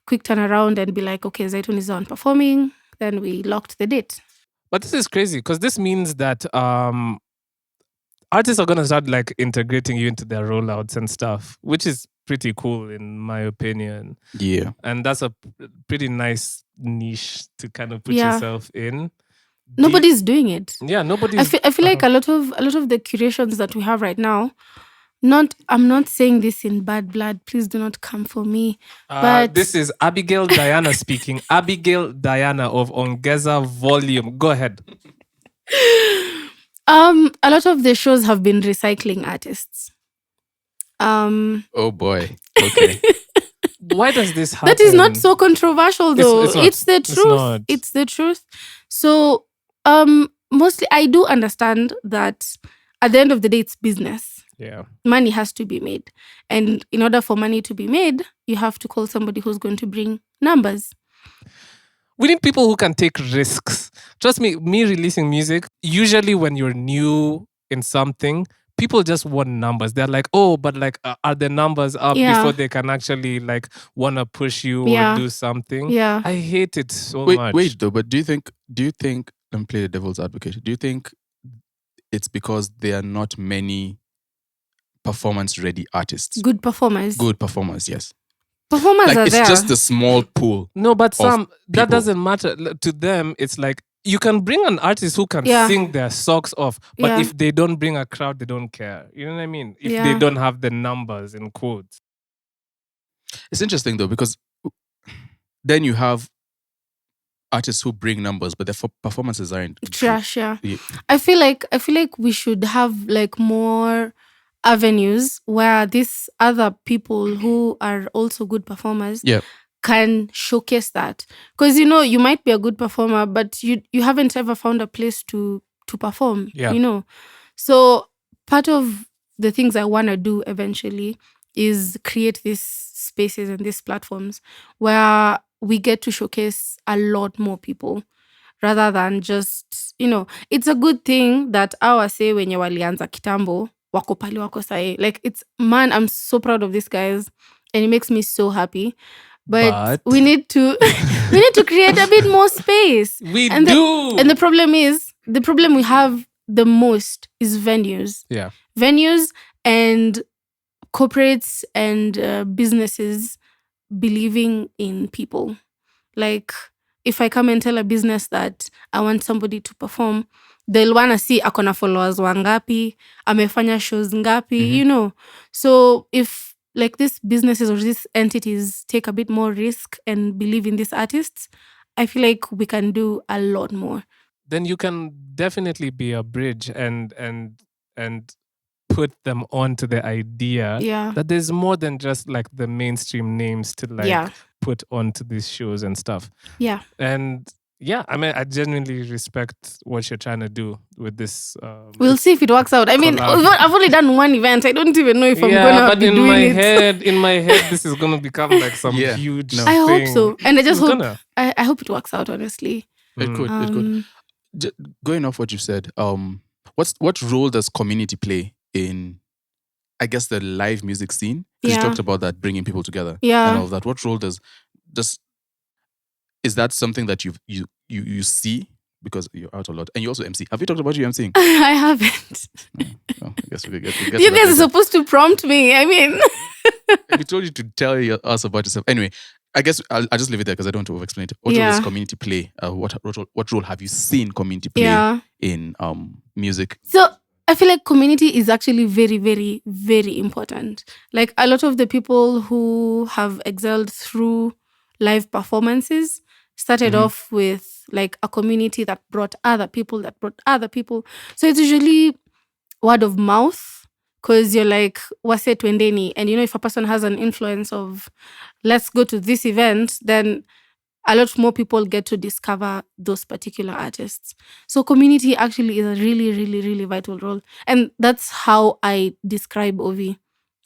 quick turnaround and be like, okay, Zaituni is the one performing. Then we locked the date. But this is crazy because this means that artists are going to start like integrating you into their rollouts and stuff, which is pretty cool in my opinion. Yeah. And that's a pretty nice niche to kind of put yourself in. Nobody's doing it. Yeah, nobody's. I feel like a lot of the curations that we have right now, I'm not saying this in bad blood. Please do not come for me. But this is Abigail Diana speaking. Abigail Diana of Ongeza Volume. Go ahead. A lot of the shows have been recycling artists. Oh boy. Okay. Why does this happen? That is not so controversial though. It's the truth. It's the truth. So mostly I do understand that at the end of the day it's business. Yeah. Money has to be made. And in order for money to be made, you have to call somebody who's going to bring numbers. We need people who can take risks. Trust me releasing music, usually when you're new in something, people just want numbers. They're like, oh, but like, are the numbers up before they can actually like want to push you or do something? Yeah. I hate it so much. Wait though, but do you think, let me play the devil's advocate. Do you think it's because there are not many performance-ready artists? Good performers. Good performers, yes. Performers like are it's there. just a small pool. No, but that people. doesn't matter. To them, it's like you can bring an artist who can sing their socks off, but if they don't bring a crowd, they don't care. You know what I mean? If they don't have the numbers in quotes. It's interesting though, because then you have artists who bring numbers, but their performances aren't trash. Yeah. I feel like we should have like more avenues where these other people who are also good performers can showcase that. Because, you might be a good performer, but you haven't ever found a place to perform, So part of the things I want to do eventually is create these spaces and these platforms where we get to showcase a lot more people rather than just, it's a good thing that our say when you walianza kitambo, wako pali wako sahi. Like, I'm so proud of these guys and it makes me so happy. But we need to create a bit more space. And the problem we have the most is venues. Yeah. Venues and corporates and businesses believing in people. Like, if I come and tell a business that I want somebody to perform, they'll want to see akona followers wangapi, amefanya shows ngapi, So if like these businesses or these entities take a bit more risk and believe in these artists, I feel like we can do a lot more. Then you can definitely be a bridge and put them onto the idea that there's more than just like the mainstream names to put onto these shows and stuff. Yeah. And I mean, I genuinely respect what you're trying to do with this. We'll see if it works out. I mean, I've only done one event. I don't even know if I'm gonna be doing it. In my head, this is gonna become like some huge thing. I hope so, and I just hope I hope it works out. Honestly, it could. Going off what you said, what role does community play in, I guess, the live music scene? Because you talked about that, bringing people together, and all of that. What role does is that something that you see, because you're out a lot and you also MC? Have you talked about you MCing? I haven't. I guess we get you guys are supposed to prompt me. I mean, we told you to tell us about yourself. Anyway, I guess I'll just leave it there because I don't want to over-explain it. What role does community play? What role have you seen community play in music? So I feel like community is actually very, very, very important. Like, a lot of the people who have excelled through live performances started off with like a community that brought other people. So it's usually word of mouth, because you're like, wase twendeni, and if a person has an influence of let's go to this event, then a lot more people get to discover those particular artists. So community actually is a really, really, really vital role. And that's how I describe Jovie.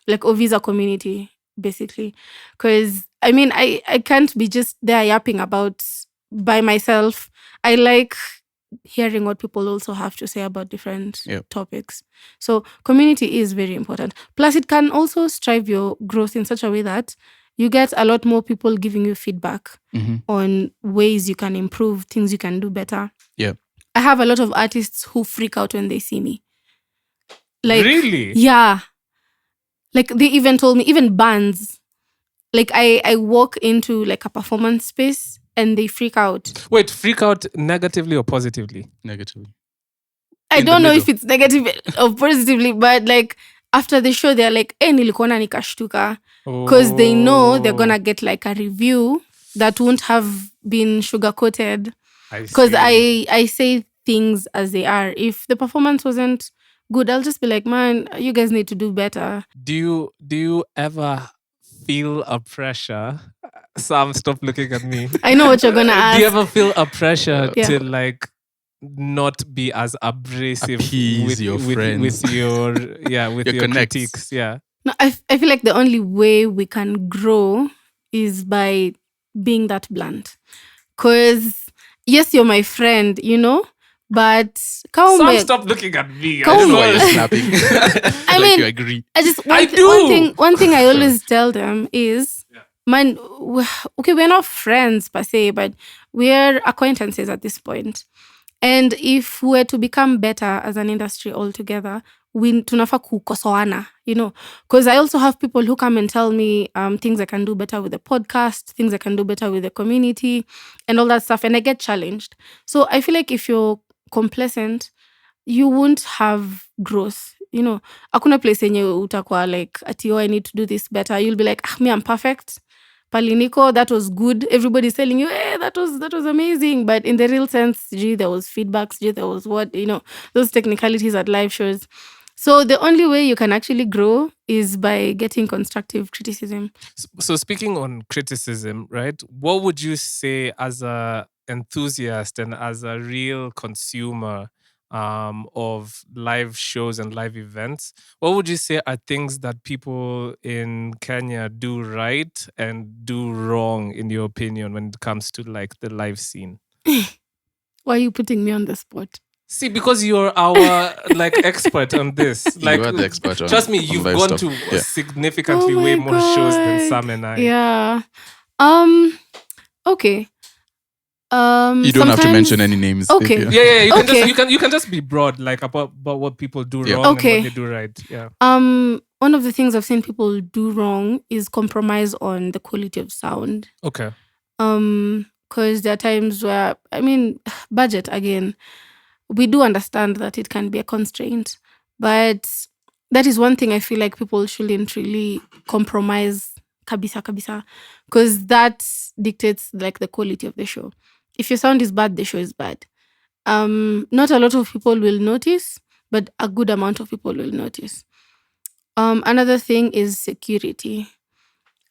Like, Jovie is a community, basically. Because, I mean, I can't be just there yapping about by myself. I like hearing what people also have to say about different topics. So community is very important. Plus, it can also strive your growth in such a way that you get a lot more people giving you feedback on ways you can improve, things you can do better. Yeah. I have a lot of artists who freak out when they see me. Like, really? Yeah. Like, they even told me, even bands, like I walk into like a performance space and they freak out. Wait, freak out negatively or positively? Negatively. I don't know if it's negative or positively, but like after the show, they're like, nilikuona nikashtuka. Because they know they're going to get like a review that won't have been sugar-coated. Because I say things as they are. If the performance wasn't good, I'll just be like, man, you guys need to do better. Do you ever feel a pressure? Sam, stop looking at me. I know what you're going to ask. Do you ever feel a pressure to like not be as abrasive with your friends, with your critiques? Yeah. No, I feel like the only way we can grow is by being that blunt. Because yes, you're my friend, but stop looking at me. I don't know why you're snapping. I mean, you agree. One thing I always tell them is, man, we're not friends per se, but we're acquaintances at this point. And if we were to become better as an industry altogether, tunafaa kukosoana, because I also have people who come and tell me things I can do better with the podcast, things I can do better with the community and all that stuff, and I get challenged. So I feel like if you're complacent, you won't have growth. Hakuna place yenye utakuwa like, I need to do this better. You'll be like, me, I'm perfect. Paliniko, that was good. Everybody's telling you, hey, that was amazing. But in the real sense, there was feedbacks, there was those technicalities at live shows. So the only way you can actually grow is by getting constructive criticism. So speaking on criticism, right? What would you say as a enthusiast and as a real consumer of live shows and live events? What would you say are things that people in Kenya do right and do wrong, in your opinion, when it comes to like the live scene? Why are you putting me on the spot? See, because you're our like expert on this. Like, you are the expert. Trust me, you've gone to significantly way more shows than Sam and I. Yeah. Okay. You don't have to mention any names. Okay. You can just be broad, like about what people do wrong and what they do right. Yeah. One of the things I've seen people do wrong is compromise on the quality of sound. Okay. Because there are times where, budget again. We do understand that it can be a constraint, but that is one thing I feel like people shouldn't really compromise kabisa, because that dictates like the quality of the show. If your sound is bad, the show is bad. Not a lot of people will notice, but a good amount of people will notice. Another thing is security.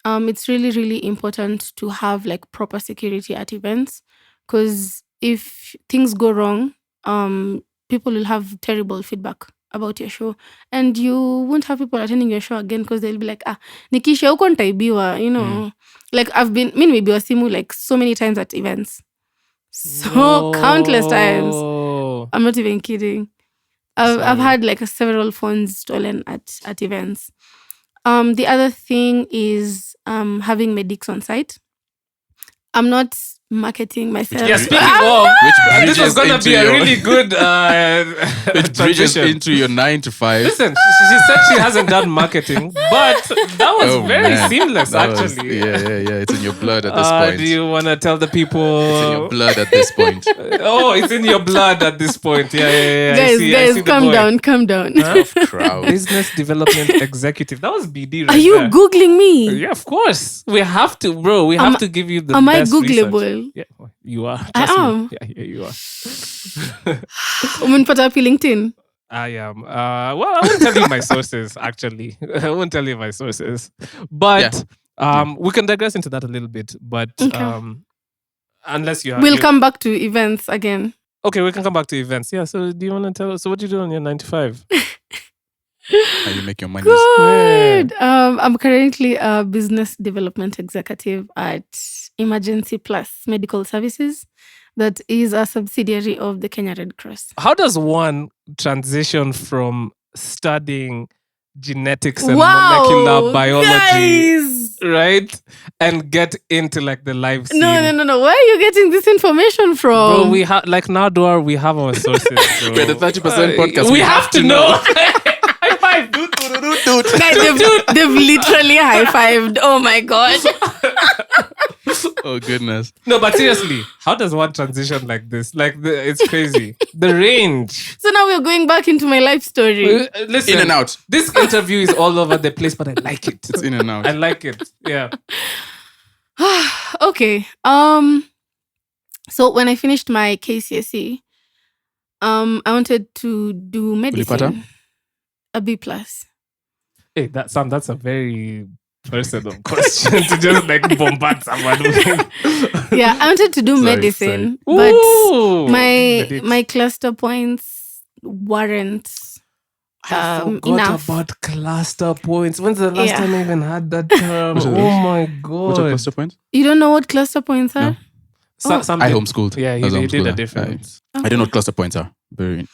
It's really, really important to have like proper security at events, because if things go wrong, people will have terrible feedback about your show, and you won't have people attending your show again because they'll be like, nikisha uko ntaibiwa, like I've been nimeibiwa simu like so many times at events, countless times. I'm not even kidding. I've had like several phones stolen at events. The other thing is having medics on site. I'm not marketing myself. Yeah, speaking of, this was going to be a really good which bridges into your 9 to 5. Listen, she said she hasn't done marketing, but that was very seamless, actually. Yeah. It's in your blood at this point. Do you want to tell the people? It's in your blood at this point. It's in your blood at this point. Yeah. Guys, calm down. Crowd. Business development executive. That was BD right Are you there. Googling me? Yeah, of course. We have to, bro. We have to give you the best Am I Googleable? Research. Yeah, you are. I am. Yeah, you are. Umenipata wapi LinkedIn? I am. Well, I won't tell you my sources, actually. I won't tell you my sources. But we can digress into that a little bit. But unless you have... We'll come back to events again. Okay, we can come back to events. Yeah, so do you want to tell us? So what do you do on your 9 to 5? How you make your money? Good. I'm currently a business development executive at Emergency Plus Medical Services. That is a subsidiary of the Kenya Red Cross. How does one transition from studying genetics and molecular biology, right, and get into like the live scene? No. Where are you getting this information from? Bro, we have like now, Dwar, we have our sources. We're the 30% podcast. We have to know. Guys, they've literally high-fived. Oh my god. Oh goodness. No, but seriously, how does one transition like this? Like, it's crazy. The range. So now we're going back into my life story. Listen, in and out. This interview is all over the place, but I like it. It's in and out. I like it. Yeah. Okay. So when I finished my KCSE, I wanted to do medicine. A B+. Hey, that's a very personal question to just like bombard someone with. Yeah, I wanted to do medicine, but my cluster points weren't I forgot enough. about cluster points. When's the last time I even had that term? Oh my god! What are cluster points? You don't know what cluster points are? No. I homeschooled. Yeah, he did a difference. I don't know what cluster points are. Very.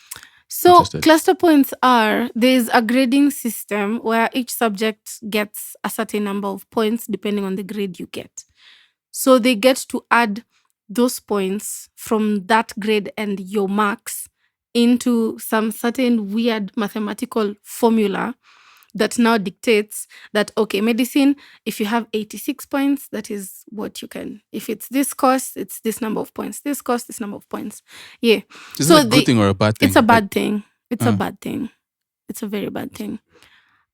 So cluster points are, there's a grading system where each subject gets a certain number of points depending on the grade you get. So they get to add those points from that grade and your marks into some certain weird mathematical formula that now dictates that, okay, medicine, if you have 86 points, that is what you can. If it's this course, it's this number of points. This course, this number of points. Yeah. Is it a good thing or a bad thing? It's a bad thing. It's a bad thing. It's a very bad thing.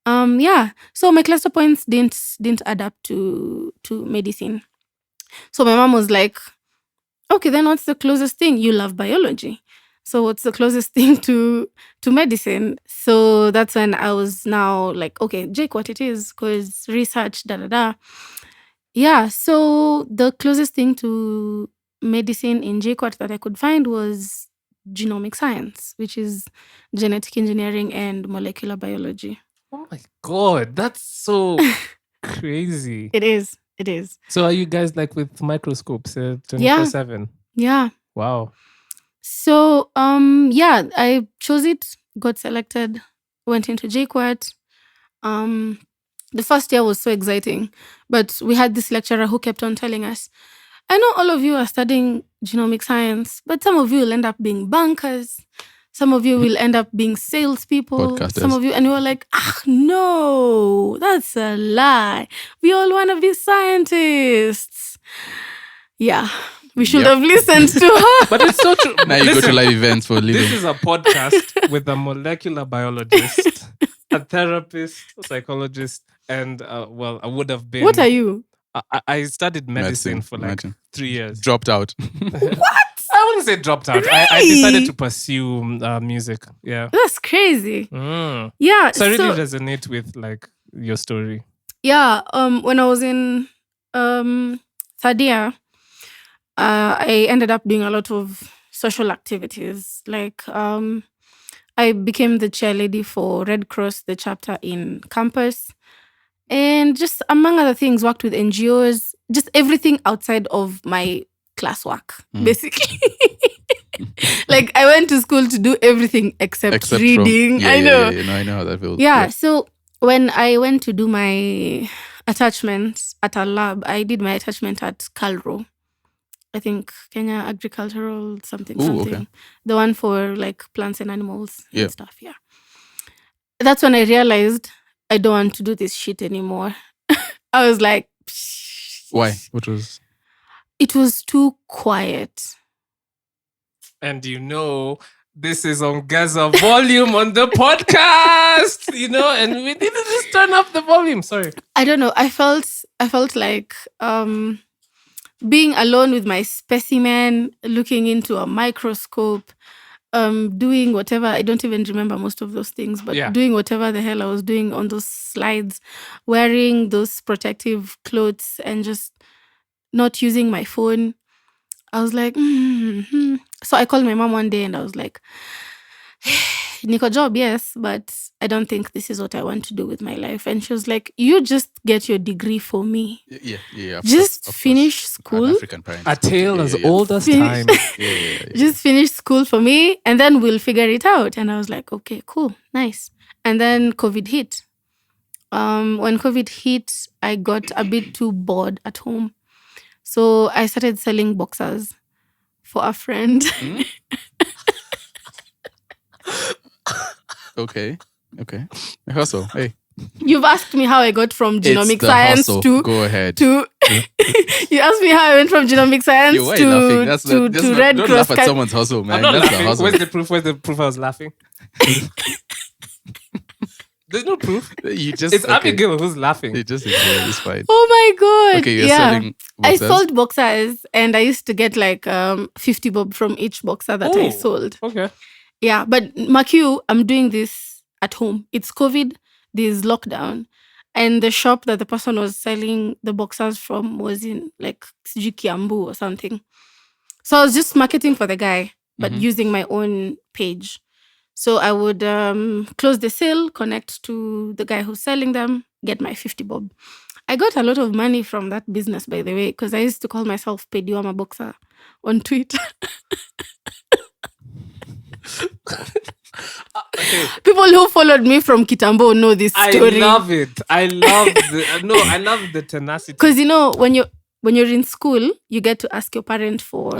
Yeah. So my cluster points didn't add up to medicine. So my mom was like, okay, then what's the closest thing? You love biology. So what's the closest thing to medicine? So that's when I was now like, okay, Jake, what it is, because research, Yeah, so the closest thing to medicine in JQuat that I could find was genomic science, which is genetic engineering and molecular biology. Oh my God, that's so crazy. It is. So are you guys like with microscopes 24/7? Yeah. Wow. So I chose it, got selected, went into JQuat. The first year was so exciting, but we had this lecturer who kept on telling us, I know all of you are studying genomic science, but some of you will end up being bankers. Some of you will end up being salespeople. Podcasters. Some of you, and we were like, no, that's a lie. We all want to be scientists. Yeah, we should have listened to her. But it's so true. Now you go to live events for a living. This is a podcast with a molecular biologist, a therapist, a psychologist, and I would have been. What are you? I studied medicine for like 3 years. Dropped out. What? I wouldn't say dropped out. Really? I decided to pursue music. Yeah. That's crazy. Yeah. So I really resonate with like your story. Yeah. When I was in third year, I ended up doing a lot of social activities. Like I became the chair lady for Red Cross, the chapter in campus. And just among other things, worked with NGOs, just everything outside of my classwork, basically. Like I went to school to do everything except reading. I know. I know how that feels. Yeah. So when I went to do my attachments at a lab, I did my attachment at Calro. I think Kenya Agricultural something. Okay. The one for like plants and animals and stuff. Yeah. That's when I realized I don't want to do this shit anymore. I was like, why? It was too quiet. And this is Ongeza volume on the podcast, and we need to just turn up the volume. Sorry. I don't know. I felt like being alone with my specimen, looking into a microscope, doing whatever. I don't even remember most of those things, but doing whatever the hell I was doing on those slides, wearing those protective clothes and just not using my phone. I was like, So I called my mom one day and I was like, Niko job, yes, but I don't think this is what I want to do with my life. And she was like, you just get your degree for me. Yeah. Just finish school. African parents. A tale as old as time. Just finish school for me and then we'll figure it out. And I was like, okay, cool, nice. And then COVID hit. When COVID hit, I got a bit too bored at home. So I started selling boxers for a friend. Okay. Hustle. Hey. You've asked me how I got from genomic science hustle. to... Go ahead. You asked me how I went from genomic science to Red Cross. Don't laugh at someone's hustle, man. I'm not That's laughing. the hustle. Where's the proof I was laughing? There's no proof. It's Abigail who's laughing. It just it's fine. Oh my God. Okay, you're selling boxers? I sold boxers and I used to get like 50 bob from each boxer that I sold. Okay. Yeah, but Makiu, I'm doing this at home. It's COVID, there's lockdown. And the shop that the person was selling the boxers from was in like Kiambu or something. So I was just marketing for the guy, but using my own page. So I would close the sale, connect to the guy who's selling them, get my 50 bob. I got a lot of money from that business, by the way, because I used to call myself Pediwama Boxer on Twitter. Okay. People who followed me from Kitambo know this story. I love it. I love the tenacity. Because when you're in school, you get to ask your parent for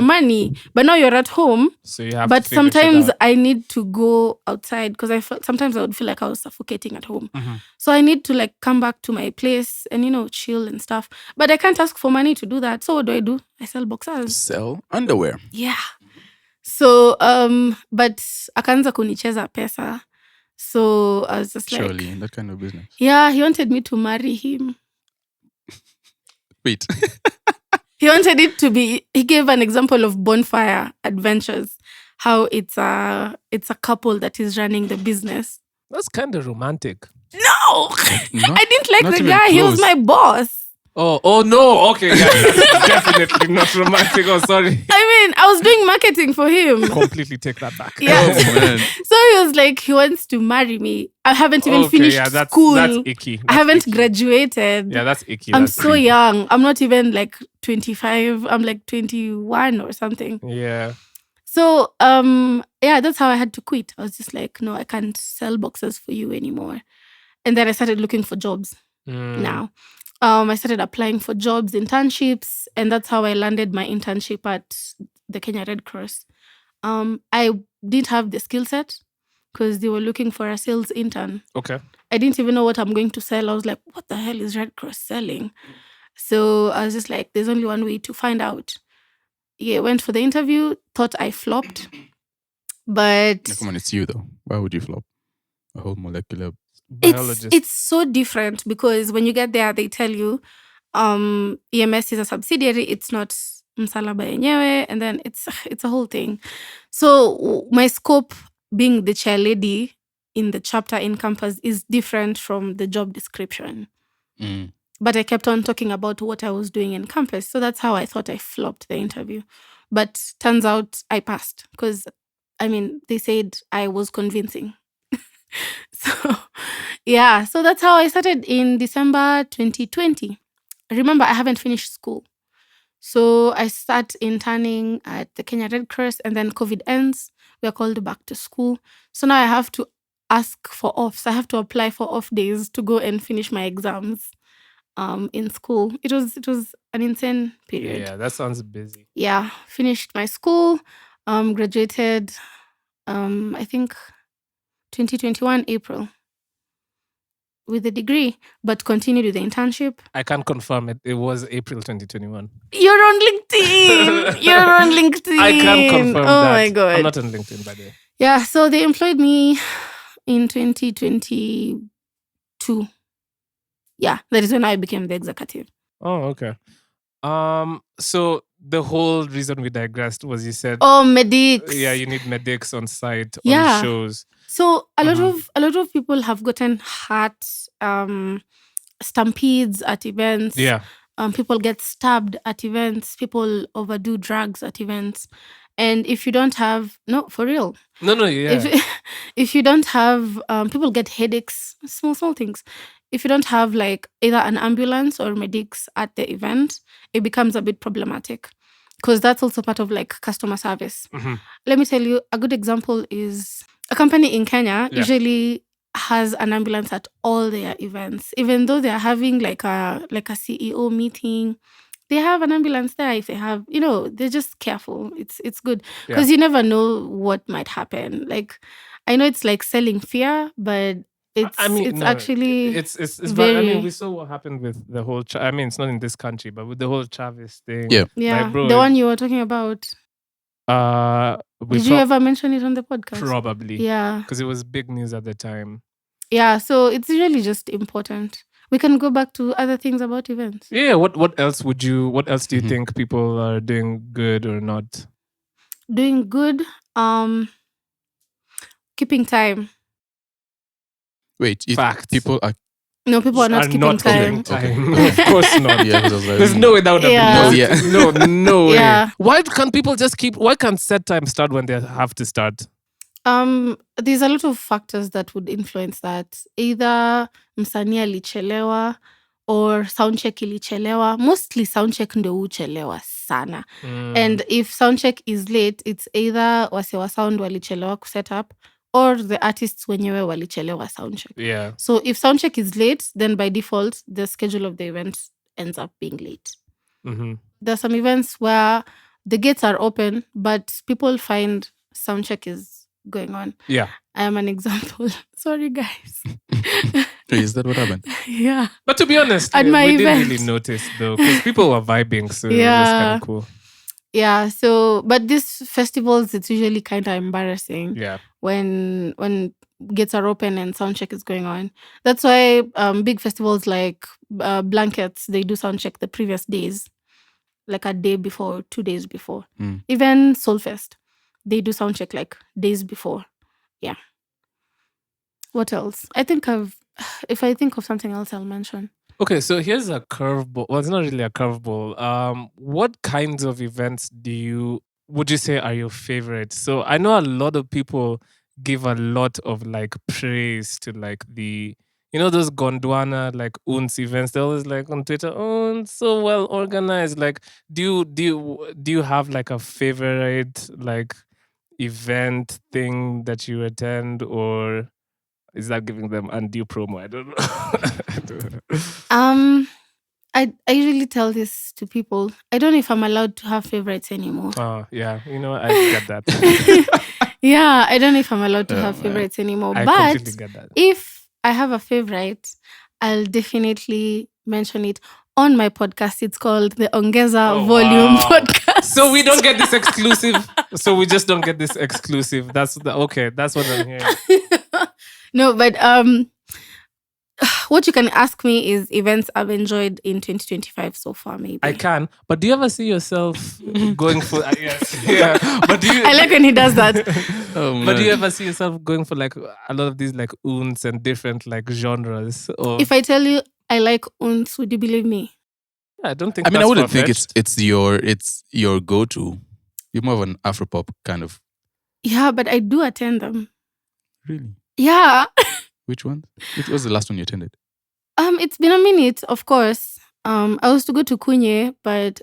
money. But now you're at home. So you have but to figure sometimes shit out. I need to go outside because sometimes I would feel like I was suffocating at home. So I need to like come back to my place and chill and stuff. But I can't ask for money to do that. So what do? I sell boxers. Sell underwear. Yeah. So but akaanza kunicheza pesa. So I was just Surely in that kind of business. Yeah, he wanted me to marry him. Wait. He wanted it to be, he gave an example of bonfire adventures. how it's a couple that is running the business. That's kind of romantic. No, I didn't like the guy. Close. He was my boss. Oh no. Okay, yeah, that's definitely not romantic. Oh, sorry. I mean, I was doing marketing for him. Completely take that back. Yeah. Oh, man. So he was like, he wants to marry me. I haven't even finished school. That's icky. I haven't graduated. Yeah, that's icky. I'm so young. I'm not even like 25. I'm like 21 or something. Yeah. So, that's how I had to quit. I was just like, no, I can't sell boxes for you anymore. And then I started looking for jobs now. I started applying for jobs, internships, and that's how I landed my internship at the Kenya Red Cross. I didn't have the skill set because they were looking for a sales intern. Okay. I didn't even know what I'm going to sell. I was like, what the hell is Red Cross selling? So I was just like, there's only one way to find out. Yeah, went for the interview, thought I flopped. But come on, it's you though. Why would you flop? A whole molecular biologist. It's so different because when you get there, they tell you EMS is a subsidiary. It's not msalaba yenyewe, and then it's a whole thing. So my scope, being the chair lady in the chapter in campus, is different from the job description. But I kept on talking about what I was doing in campus. So that's how I thought I flopped the interview. But turns out I passed because, they said I was convincing. So that's how I started in December 2020. Remember, I haven't finished school. So I start interning at the Kenya Red Cross, and then COVID ends. We are called back to school. So now I have to ask for offs. I have to apply for off days to go and finish my exams in school. It was an insane period. Yeah, that sounds busy. Yeah, finished my school, graduated, I think 2021 April with a degree, but continued with the internship. I can't confirm it. It was April 2021. You're on LinkedIn. I can't confirm that. Oh my God. I'm not on LinkedIn, by the way. Yeah, so they employed me in 2022. Yeah, that is when I became the executive. Oh, okay. So the whole reason we digressed was you said, medics. Yeah, you need medics on site on shows. So a lot of people have gotten hurt, stampedes at events. Yeah. People get stabbed at events. People overdo drugs at events. And if you don't have for real. Yeah. If you don't have people get headaches, small things. If you don't have like either an ambulance or medics at the event, it becomes a bit problematic because that's also part of like customer service. Let me tell you, a good example is a company in Kenya usually has an ambulance at all their events, even though they're having like a CEO meeting. They have an ambulance there. If they have, they're just careful. It's good because you never know what might happen. Like, I know it's like selling fear, but it's actually very... we saw what happened with the whole... it's not in this country, but with the whole Chavez thing. Yeah. The one you were talking about. Did you ever mention it on the podcast? Probably. Yeah. Because it was big news at the time. Yeah, so it's really just important. We can go back to other things about events. Yeah, what else do you think people are doing good or not? Doing good, keeping time. Wait, people are... No, people are not keeping time. Okay. Of course not. There's no way that would have been no way. Yeah. Why can't people why can't set time start when they have to start? There's a lot of factors that would influence that. Either msanii alichelewa or soundcheck ilichelewa. Mostly soundcheck ndo uchelewa sana. And if soundcheck is late, it's either wase wa sound walichelewa kuset up or the artists wenyewe walichelewa soundcheck. Yeah. So if soundcheck is late, then by default, the schedule of the event ends up being late. There are some events where the gates are open, but people find soundcheck is going on. Yeah. I am an example. Sorry, guys. Is that what happened? Yeah. But to be honest, at my event, didn't really notice though, because people were vibing, so it was kind of cool. Yeah, so but these festivals, it's usually kind of embarrassing. Yeah. When gates are open and soundcheck is going on. That's why big festivals like Blankets, they do soundcheck the previous days, like a day before, 2 days before. Even Soulfest, they do sound check like days before. Yeah. What else? If I think of something else, I'll mention. Okay, so here's a curveball. Well, it's not really a curveball. What kinds of events would you say are your favorite? So I know a lot of people give a lot of like praise to like those Gondwana like UNS events. They're always like on Twitter, oh, it's so well organized. Like, do you have like a favorite like event thing that you attend, or is that giving them undue promo? I don't know. I don't know. I usually tell this to people. I don't know if I'm allowed to have favorites anymore. Oh, yeah. I get that. Yeah, I don't know if I'm allowed to have favorites anymore. I but completely get that. If I have a favorite, I'll definitely mention it on my podcast. It's called the Ongeza Volume Podcast. So we don't get this exclusive. So we just don't get this exclusive. That's what I'm hearing. No, but what you can ask me is events I've enjoyed in 2025 so far, maybe. I can, but do you ever see yourself going for yes, yeah? But I like when he does that. But do you ever see yourself going for like a lot of these like UNS and different like genres? Or if I tell you I like UNS, would you believe me? I don't think. I wouldn't think it's your go-to. You're more of an Afropop kind of. Yeah, but I do attend them. Really? Yeah. Which one? Which was the last one you attended? It's been a minute, of course. I was to go to Kunye, but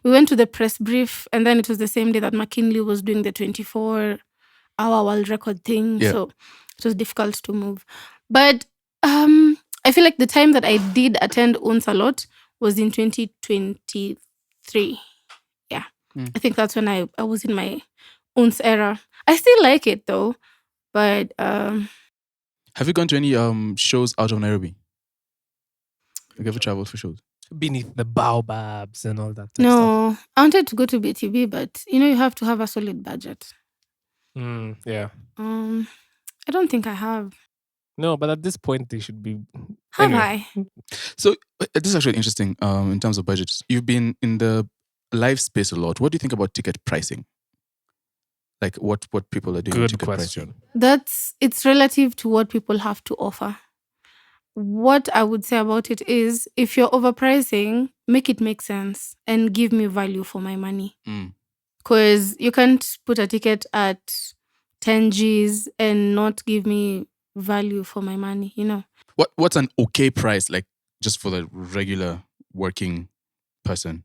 we went to the press brief, and then it was the same day that McKinley was doing the 24-hour world record thing. Yeah. So it was difficult to move. But I feel like the time that I did attend UNS a lot was in 2023. Yeah. I think that's when I was in my UNS era. I still like it though, but have you gone to any shows out of Nairobi? Have you ever traveled for shows? Beneath the baobabs and all that. No, stuff. I wanted to go to BTB, but you have to have a solid budget. Yeah. I don't think I have. No, but at this point they should be. Have I? So this is actually interesting. In terms of budgets, you've been in the live space a lot. What do you think about ticket pricing? Like what people are doing. Good ticket question. pricing? It's relative to what people have to offer. What I would say about it is, if you're overpricing, make it make sense and give me value for my money. Because you can't put a ticket at 10 G's and not give me value for my money, What's an okay price, like just for the regular working person,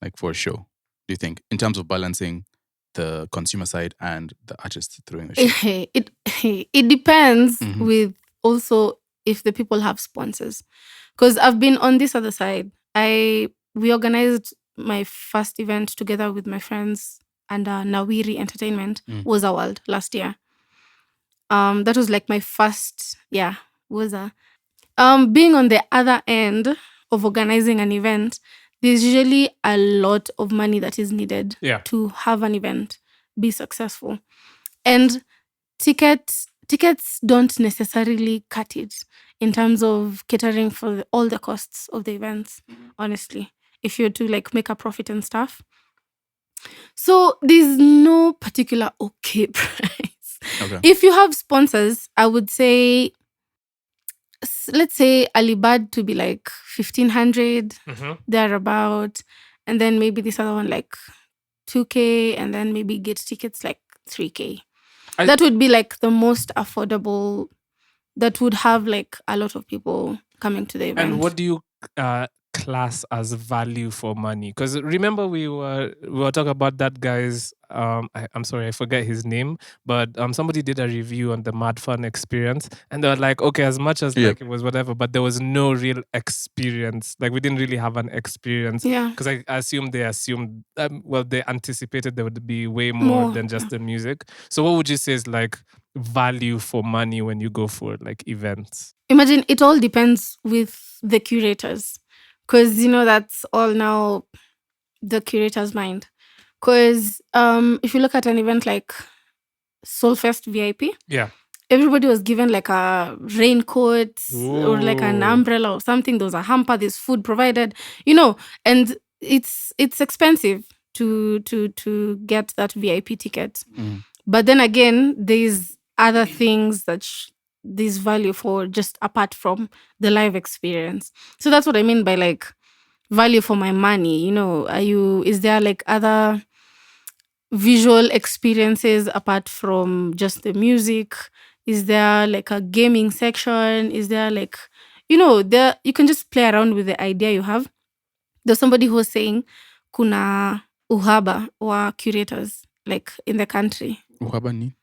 like for a show, do you think, in terms of balancing the consumer side and the artist throwing the show? It depends with also if the people have sponsors. Because I've been on this other side. We organized my first event together with my friends and Nawiri Entertainment, Woza World, last year. That was like my first, Woza. Being on the other end of organizing an event, there's usually a lot of money that is needed to have an event be successful. And tickets don't necessarily cut it in terms of catering for all the costs of the events, honestly, if you're to like make a profit and stuff. So there's no particular okay price. Okay. If you have sponsors, I would say, let's say Alibad to be like 1,500, thereabout, and then maybe this other one like 2K, and then maybe get tickets like 3K. That would be like the most affordable, that would have like a lot of people coming to the event. And what do you class as value for money? Because remember we were talking about that guy's I'm sorry, I forget his name, but somebody did a review on the Mad Fun experience, and they were like, okay, as much as like it was whatever, but there was no real experience. Like we didn't really have an experience. Yeah. Because I assumed they anticipated there would be way more than just the music. So what would you say is like value for money when you go for like events? Imagine it all depends with the curators. Because, that's all now the curator's mind. Because if you look at an event like Soulfest VIP, everybody was given like a raincoat or like an umbrella or something. There was a hamper, there's food provided, and it's expensive. to get that VIP ticket. But then again, there's other things that there's value for just apart from the live experience. So that's what I mean by like value for my money. Is there like other visual experiences apart from just the music? Is there like a gaming section? Is there like, there you can just play around with the idea you have. There's somebody who was saying kuna uhaba wa curators like in the country. Uhaba ni?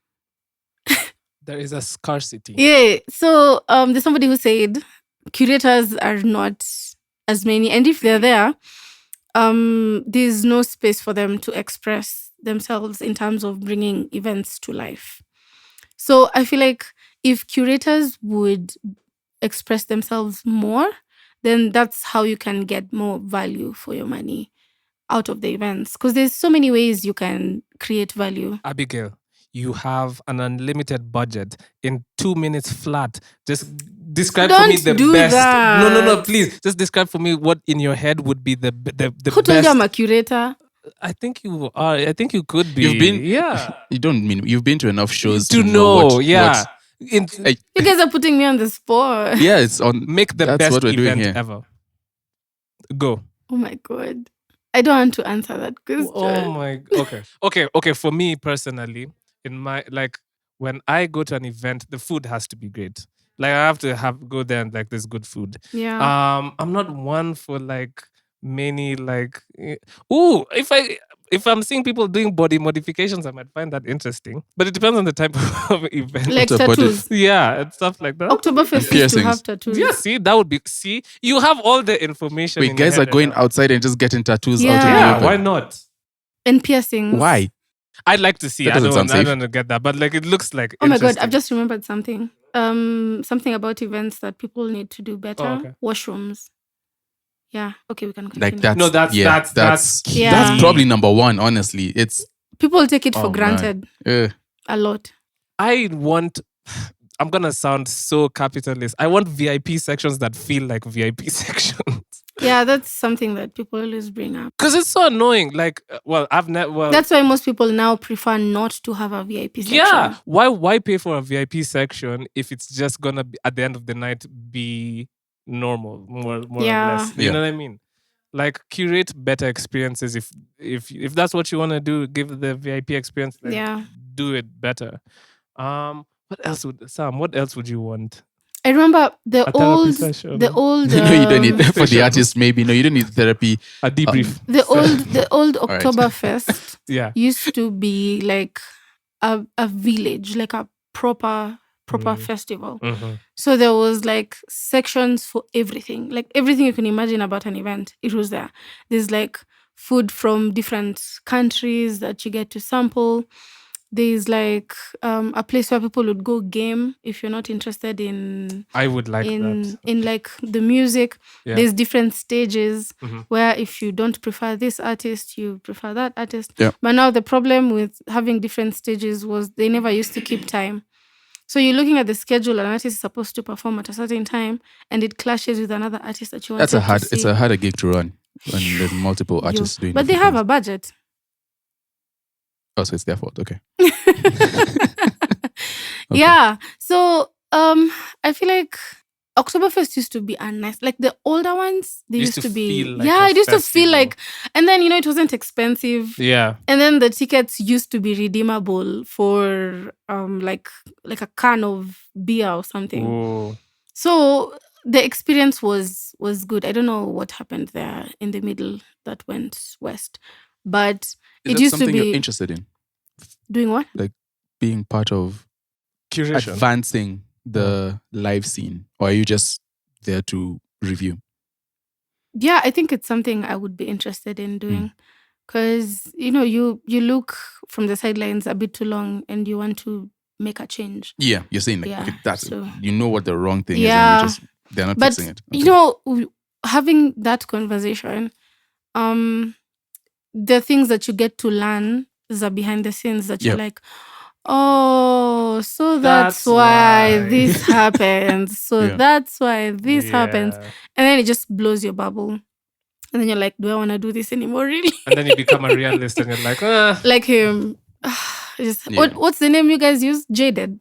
There is a scarcity. Yeah. So there's somebody who said curators are not as many, and if they're there, there's no space for them to express themselves in terms of bringing events to life. So I feel like if curators would express themselves more, then that's how you can get more value for your money out of the events. Because there's so many ways you can create value. Abigail, you have an unlimited budget in 2 minutes flat. Just describe for me the best. That. No, please. Just describe for me what in your head would be the best. Who told you I'm a curator? I think you are. I think you could be. You've been. Yeah. You've been to enough shows to know. Yeah. You guys are putting me on the spot. Yeah, it's on. Make the best what we're event doing here. Ever. Go. Oh my God. I don't want to answer that question. Oh my. Okay. For me personally, in my when I go to an event, the food has to be great. Like I have to go there and like there's good food. Yeah. I'm not one for like many like. If I'm seeing people doing body modifications, I might find that interesting. But it depends on the type of event. Like tattoos. Yeah, and stuff like that. Oktoberfest used to have tattoos. Yeah, that would be... you have all the information. Wait, guys are going outside and just getting tattoos out of the open. Why not? And piercings. Why? I'd like to see. I don't get that. But like it looks like oh my God, I've just remembered something. Something about events that people need to do better. Oh, okay. Washrooms. Yeah. Okay, we can continue. Like that's key. That's probably number one, honestly. It's people take it for granted. A lot. I'm gonna sound so capitalist. I want VIP sections that feel like VIP sections. Yeah, that's something that people always bring up. Because it's so annoying. Like, that's why most people now prefer not to have a VIP section. Yeah. Why pay for a VIP section if it's just gonna be at the end of the night be normal, more or less. You know what I mean? Like curate better experiences. If that's what you want to do, give the VIP experience. Do it better. What else would you want? I remember the old. you don't need for the artist. Maybe you don't need therapy. A debrief. The old Oktoberfest used to be like a village, like a proper festival. Mm-hmm. So there was like sections for everything, like everything you can imagine about an event. It was there. There's like food from different countries that you get to sample. There's like a place where people would go game if you're not interested in. I would like that. In like the music. Yeah. There's different stages where if you don't prefer this artist, you prefer that artist. Yeah. But now the problem with having different stages was they never used to keep time. So you're looking at the schedule, an artist is supposed to perform at a certain time, and it clashes with another artist that you want to see. It's a harder gig to run when there's multiple artists doing. But they have a budget. Oh, so it's their fault. Okay. Yeah. So I feel like Oktoberfest used to be like the older ones. They used to be like it used to feel like, and then it wasn't expensive. Yeah. And then the tickets used to be redeemable for like a can of beer or something. Ooh. So the experience was good. I don't know what happened there in the middle that went west, but it used to be. You're interested in doing what? Like being part of curation, advancing the live scene, or are you just there to review? Yeah, I think it's something I would be interested in doing because you look from the sidelines a bit too long and you want to make a change. Yeah, you're saying like okay, that's so, what the wrong thing is, and they're not fixing it. Okay. Having that conversation, the things that you get to learn is behind the scenes that you're like, oh, so that's why this happens. So that's why this happens. And then it just blows your bubble. And then you're like, do I want to do this anymore, really? And then you become a realist and you're like, Like him. What's the name you guys use? Jaded.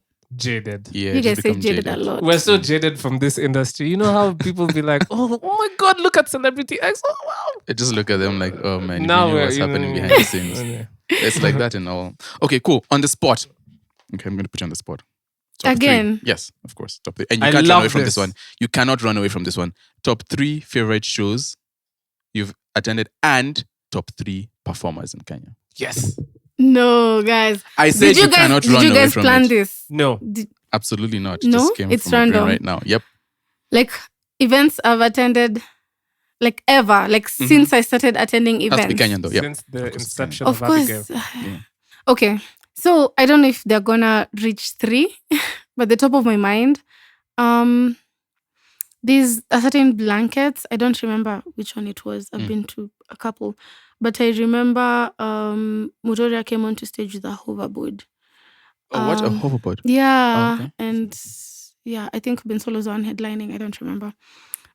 Yeah, you guys say jaded a lot. We're so jaded from this industry. You know how people be like, oh my God, look at Celebrity X. Oh, wow. I just look at them like, oh man, now you know what's happening behind the scenes. It's like that and all. Okay, cool. On the spot. Okay, I'm going to put you on the spot. Top Again? 3. Yes, of course. Top 3. And you can't run away from this one. You cannot run away from this one. Top 3 favorite shows you've attended and top 3 performers in Kenya. Yes. No, guys. I said you cannot run away from it. Did you guys plan this? No. Absolutely not. No? Just came It's from my brain random. right now. Yep. Like events I've attended, like ever, like since I started attending events. Has to be Kenyan though. Yep. Since the inception Of of course. Abigail. Yeah. Okay. So I don't know if they're gonna reach 3, but the top of my mind, these a certain blankets. I don't remember which one it was. I've been to a couple, but I remember Mutoria came onto stage with a hoverboard. What a hoverboard. Yeah, okay. and yeah, I think Ben Solo's on headlining. I don't remember,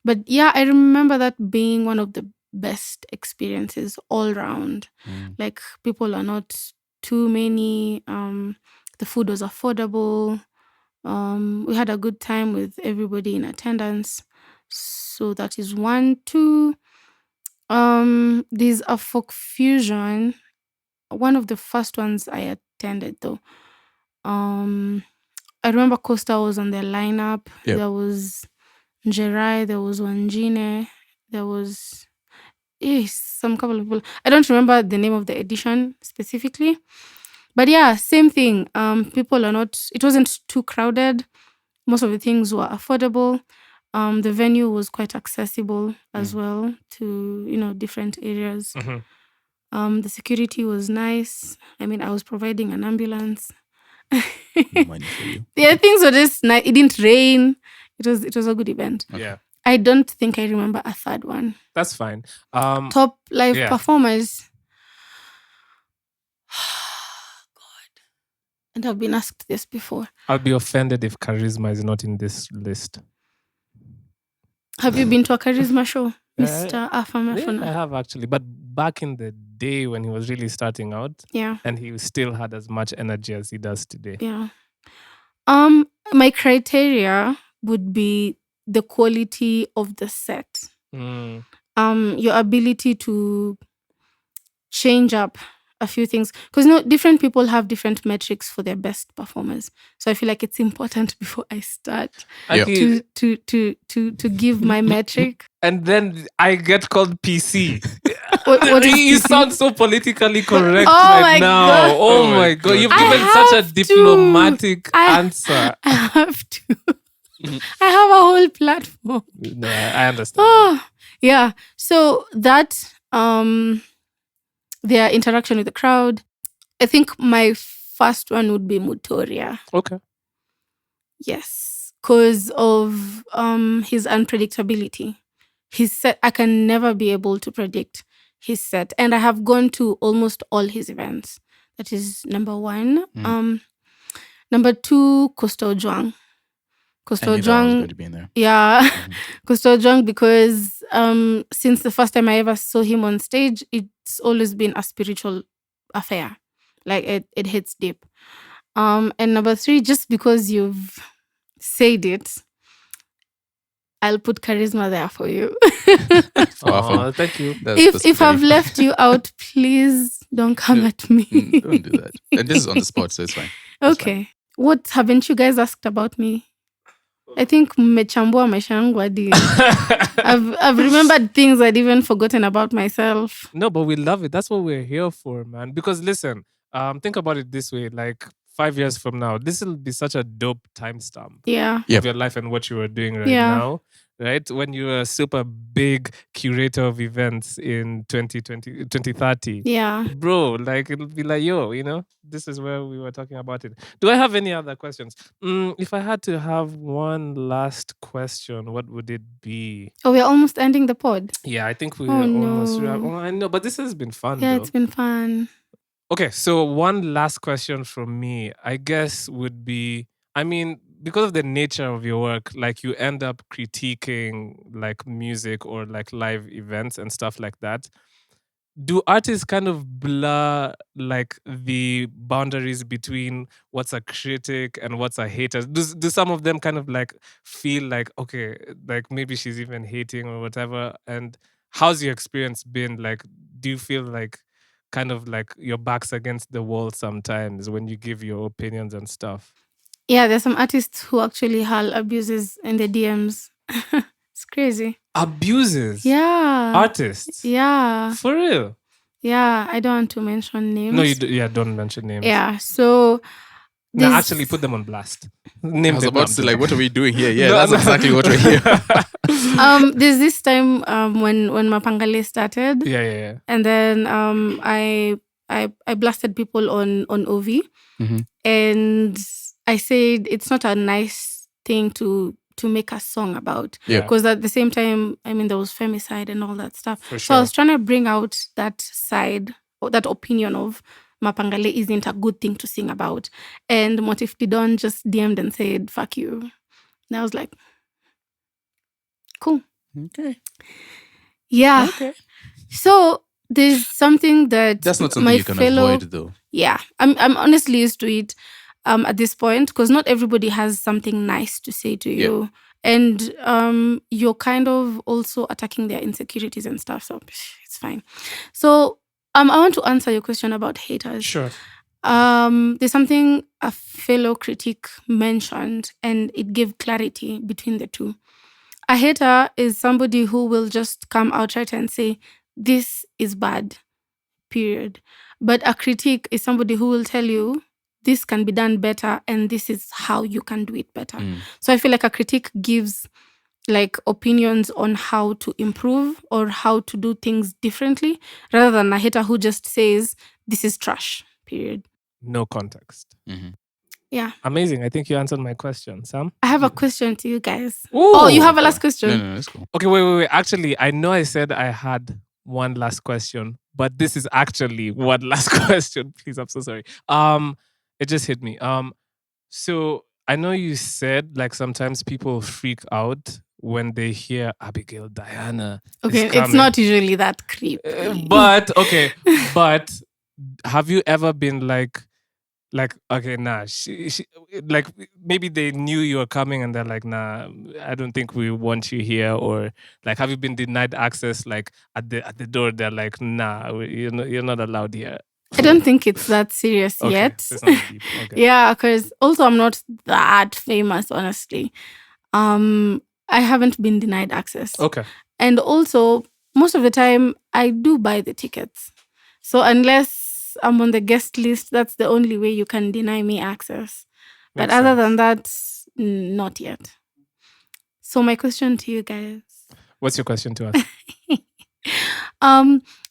but yeah, I remember that being one of the best experiences all round. Like people are not too many. The food was affordable. We had a good time with everybody in attendance. So that is 1. 2. There's a folk fusion. One of the first ones I attended though. I remember Costa was on their lineup. Yep. There was Njerai, there was Wanjine, there was some couple of people. I don't remember the name of the edition specifically. But yeah, same thing. People are not, it wasn't too crowded. Most of the things were affordable. The venue was quite accessible as well to, different areas. The security was nice. I mean, I was providing an ambulance. Money for you. Yeah, things were just nice. It didn't rain. It was a good event. Okay. Yeah. I don't think I remember a third one. That's fine. Top live performers. God. And I've been asked this before. I'll be offended if Charisma is not in this list. Have you been to a Charisma show, Mr. Afamefuna? Yeah, I have actually. But back in the day when he was really starting out, and he still had as much energy as he does today. Yeah. My criteria would be the quality of the set. Your ability to change up a few things, because different people have different metrics for their best performers. So I feel like it's important before I start to give my metric. And then I get called PC. What is you PC? sound so politically correct Oh right my now. God. Oh my God. You've I given have such a to. diplomatic answer. I have to. I have a whole platform. No, I understand. Oh, yeah. So that their interaction with the crowd. I think my first one would be Mutoria. Okay. Yes, because of his unpredictability. His set, I can never be able to predict his set, and I have gone to almost all his events. That is number 1. Number 2, Costa Ojwang. Costa Ojwang. Going to be in there. Yeah, Costa Ojwang, because since the first time I ever saw him on stage, it's always been a spiritual affair. Like it hits deep. And number 3, just because you've said it, I'll put Charisma there for you. Oh, thank you. If I've left you out, please don't come at me. Don't do that. And this is on the spot, so it's fine. Okay. What haven't you guys asked about me? I think mmechambua maisha yangu hadi. I've remembered things I'd even forgotten about myself. No, but we love it. That's what we're here for, man. Because listen, think about it this way. Like 5 years from now, this will be such a dope timestamp of your life and what you are doing right now. Right? When you're a super big curator of events in 2030. Yeah. Bro, like it'll be like, this is where we were talking about it. Do I have any other questions? If I had to have one last question, what would it be? Oh, we're almost ending the pod. Yeah, I think we're almost. Oh, I know, but this has been fun. Yeah, though. it's been fun. Okay, so one last question from me, I guess, would be, because of the nature of your work, like you end up critiquing like music or like live events and stuff like that. Do artists kind of blur like the boundaries between what's a critic and what's a hater? Do some of them kind of like feel like, okay, like maybe she's even hating or whatever? And how's your experience been? Like, do you feel like kind of like your back's against the wall sometimes when you give your opinions and stuff? Yeah, there's some artists who actually hurl abuses in the DMs. It's crazy. Abuses? Yeah. Artists? Yeah. For real? Yeah, I don't want to mention names. No, don't mention names. Yeah, so... No, actually put them on blast. I was about to say, like, what are we doing here? Yeah, that's exactly what we're here. There's this time when Mapangale started. Yeah. And then I blasted people on Ovi. Mm-hmm. And I said it's not a nice thing to make a song about. Yeah. Because at the same time, I mean, there was femicide and all that stuff. For sure. So I was trying to bring out that side, or that opinion of Mapangale isn't a good thing to sing about. And Motif Didon just DM'd and said, fuck you. And I was like, cool. Okay. Yeah. Okay. So there's something that that's not something you can avoid, though. Yeah, I'm honestly used to it at this point, because not everybody has something nice to say to you. Yeah. And you're kind of also attacking their insecurities and stuff. So it's fine. So I want to answer your question about haters. Sure. There's something a fellow critic mentioned, and it gave clarity between the two. A hater is somebody who will just come outright and say, this is bad, period. But a critic is somebody who will tell you, this can be done better, and this is how you can do it better. So I feel like a critic gives like opinions on how to improve or how to do things differently, rather than a hater who just says, this is trash, period. No context. Mm-hmm. Yeah. Amazing. I think you answered my question, Sam. I have a question to you guys. Ooh. Oh, you have a last question? No, that's cool. Okay, wait. Actually, I know I said I had one last question, but this is actually one last question. Please, I'm so sorry. It just hit me. So I know you said like sometimes people freak out when they hear Abigail Diana. Okay, it's not usually that creepy. But have you ever been like okay, nah, she like maybe they knew you were coming and they're like, nah, I don't think we want you here, or like have you been denied access like at the door? They're like, nah, you're not allowed here. I don't think it's that serious yet. So it's not deep. Okay. Yeah, because also I'm not that famous, honestly. I haven't been denied access. Okay. And also, most of the time, I do buy the tickets. So unless I'm on the guest list, that's the only way you can deny me access. But other than that, not yet. So my question to you guys. What's your question to us?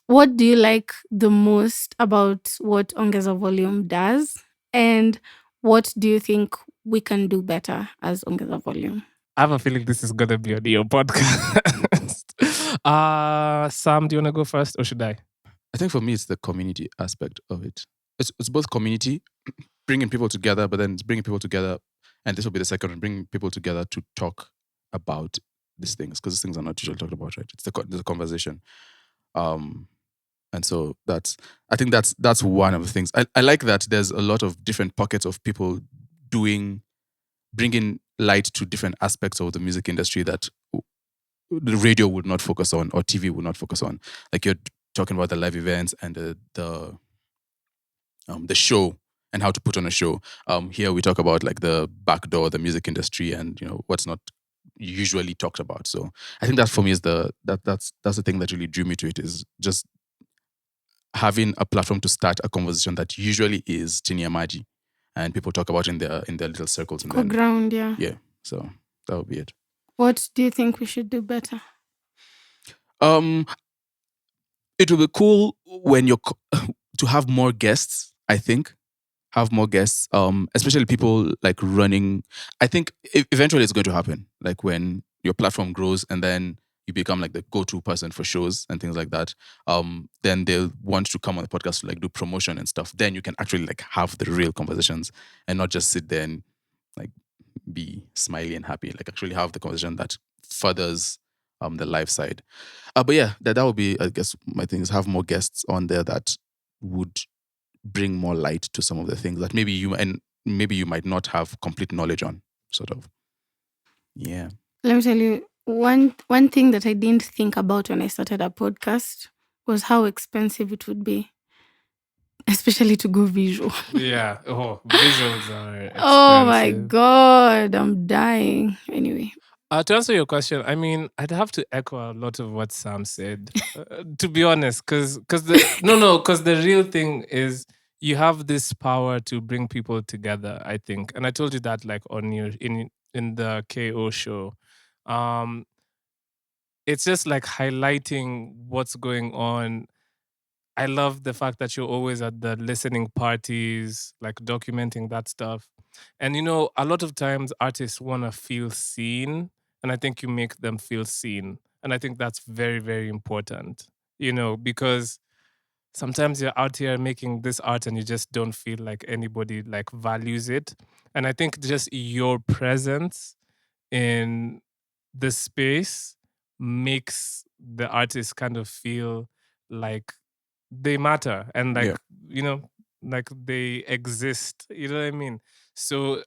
What do you like the most about what Ongeza Volume does? And what do you think we can do better as Ongeza Volume? I have a feeling this is going to be on your podcast. Sam, do you want to go first or should I? I think for me, it's the community aspect of it. It's both community, bringing people together, but then it's bringing people together, and this will be the second one, bringing people together to talk about these things, because these things are not usually talked about, right? It's the conversation. And so I think that's one of the things. I like that there's a lot of different pockets of people bringing light to different aspects of the music industry that the radio would not focus on or TV would not focus on. Like you're talking about the live events and the show and how to put on a show. Here we talk about like the back door, the music industry, and what's not usually talked about. So I think that for me is that's the thing that really drew me to it, is just having a platform to start a conversation that usually is chini ya maji, and people talk about in their little circles. And then, ground, yeah. Yeah, so that would be it. What do you think we should do better? It will be cool when to have more guests. I think have more guests, especially people like running. I think eventually it's going to happen. Like when your platform grows and then you become like the go-to person for shows and things like that. Then they'll want to come on the podcast to like do promotion and stuff. Then you can actually like have the real conversations and not just sit there and like be smiley and happy, like actually have the conversation that furthers the live side. But yeah, that would be, I guess, my thing is have more guests on there that would bring more light to some of the things that maybe you might not have complete knowledge on, sort of. Yeah. Let me tell you, one thing that I didn't think about when I started a podcast was how expensive it would be, especially to go visual. Yeah. Oh, visuals are expensive. Oh my God, I'm dying. Anyway. To answer your question, I mean, I'd have to echo a lot of what Sam said, to be honest, because the real thing is you have this power to bring people together, I think. And I told you that like on your in the KO show. It's just like highlighting what's going on. I love the fact that you're always at the listening parties, like documenting that stuff. And a lot of times artists want to feel seen, and I think you make them feel seen. And I think that's very, very important, because sometimes you're out here making this art and you just don't feel like anybody like values it. And I think just your presence in the space makes the artist kind of feel like they matter and like like they exist, you know what I mean? So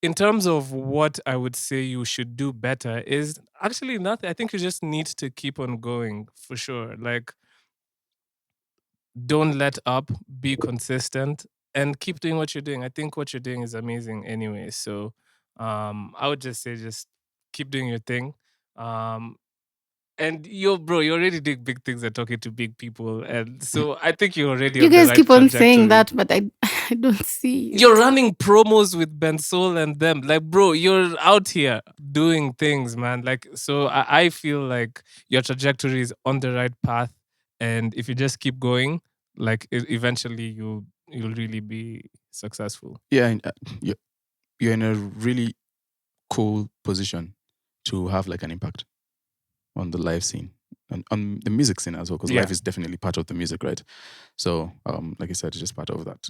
in terms of what I would say you should do better is actually nothing. I think you just need to keep on going, for sure. Like, don't let up, be consistent, and keep doing what you're doing. I think what you're doing is amazing anyway. So I would just say just keep doing your thing. And you already doing big things and talking to big people. And so I think you're already You on the guys right keep on trajectory. saying that, but I don't see it. You're running promos with Ben Sol and them. Like, bro, you're out here doing things, man. Like, so I feel like your trajectory is on the right path. And if you just keep going, like eventually you'll really be successful. Yeah, and, you're in a really cool position to have like an impact on the live scene and on the music scene as well, because live is definitely part of the music, right? So, like I said, it's just part of that.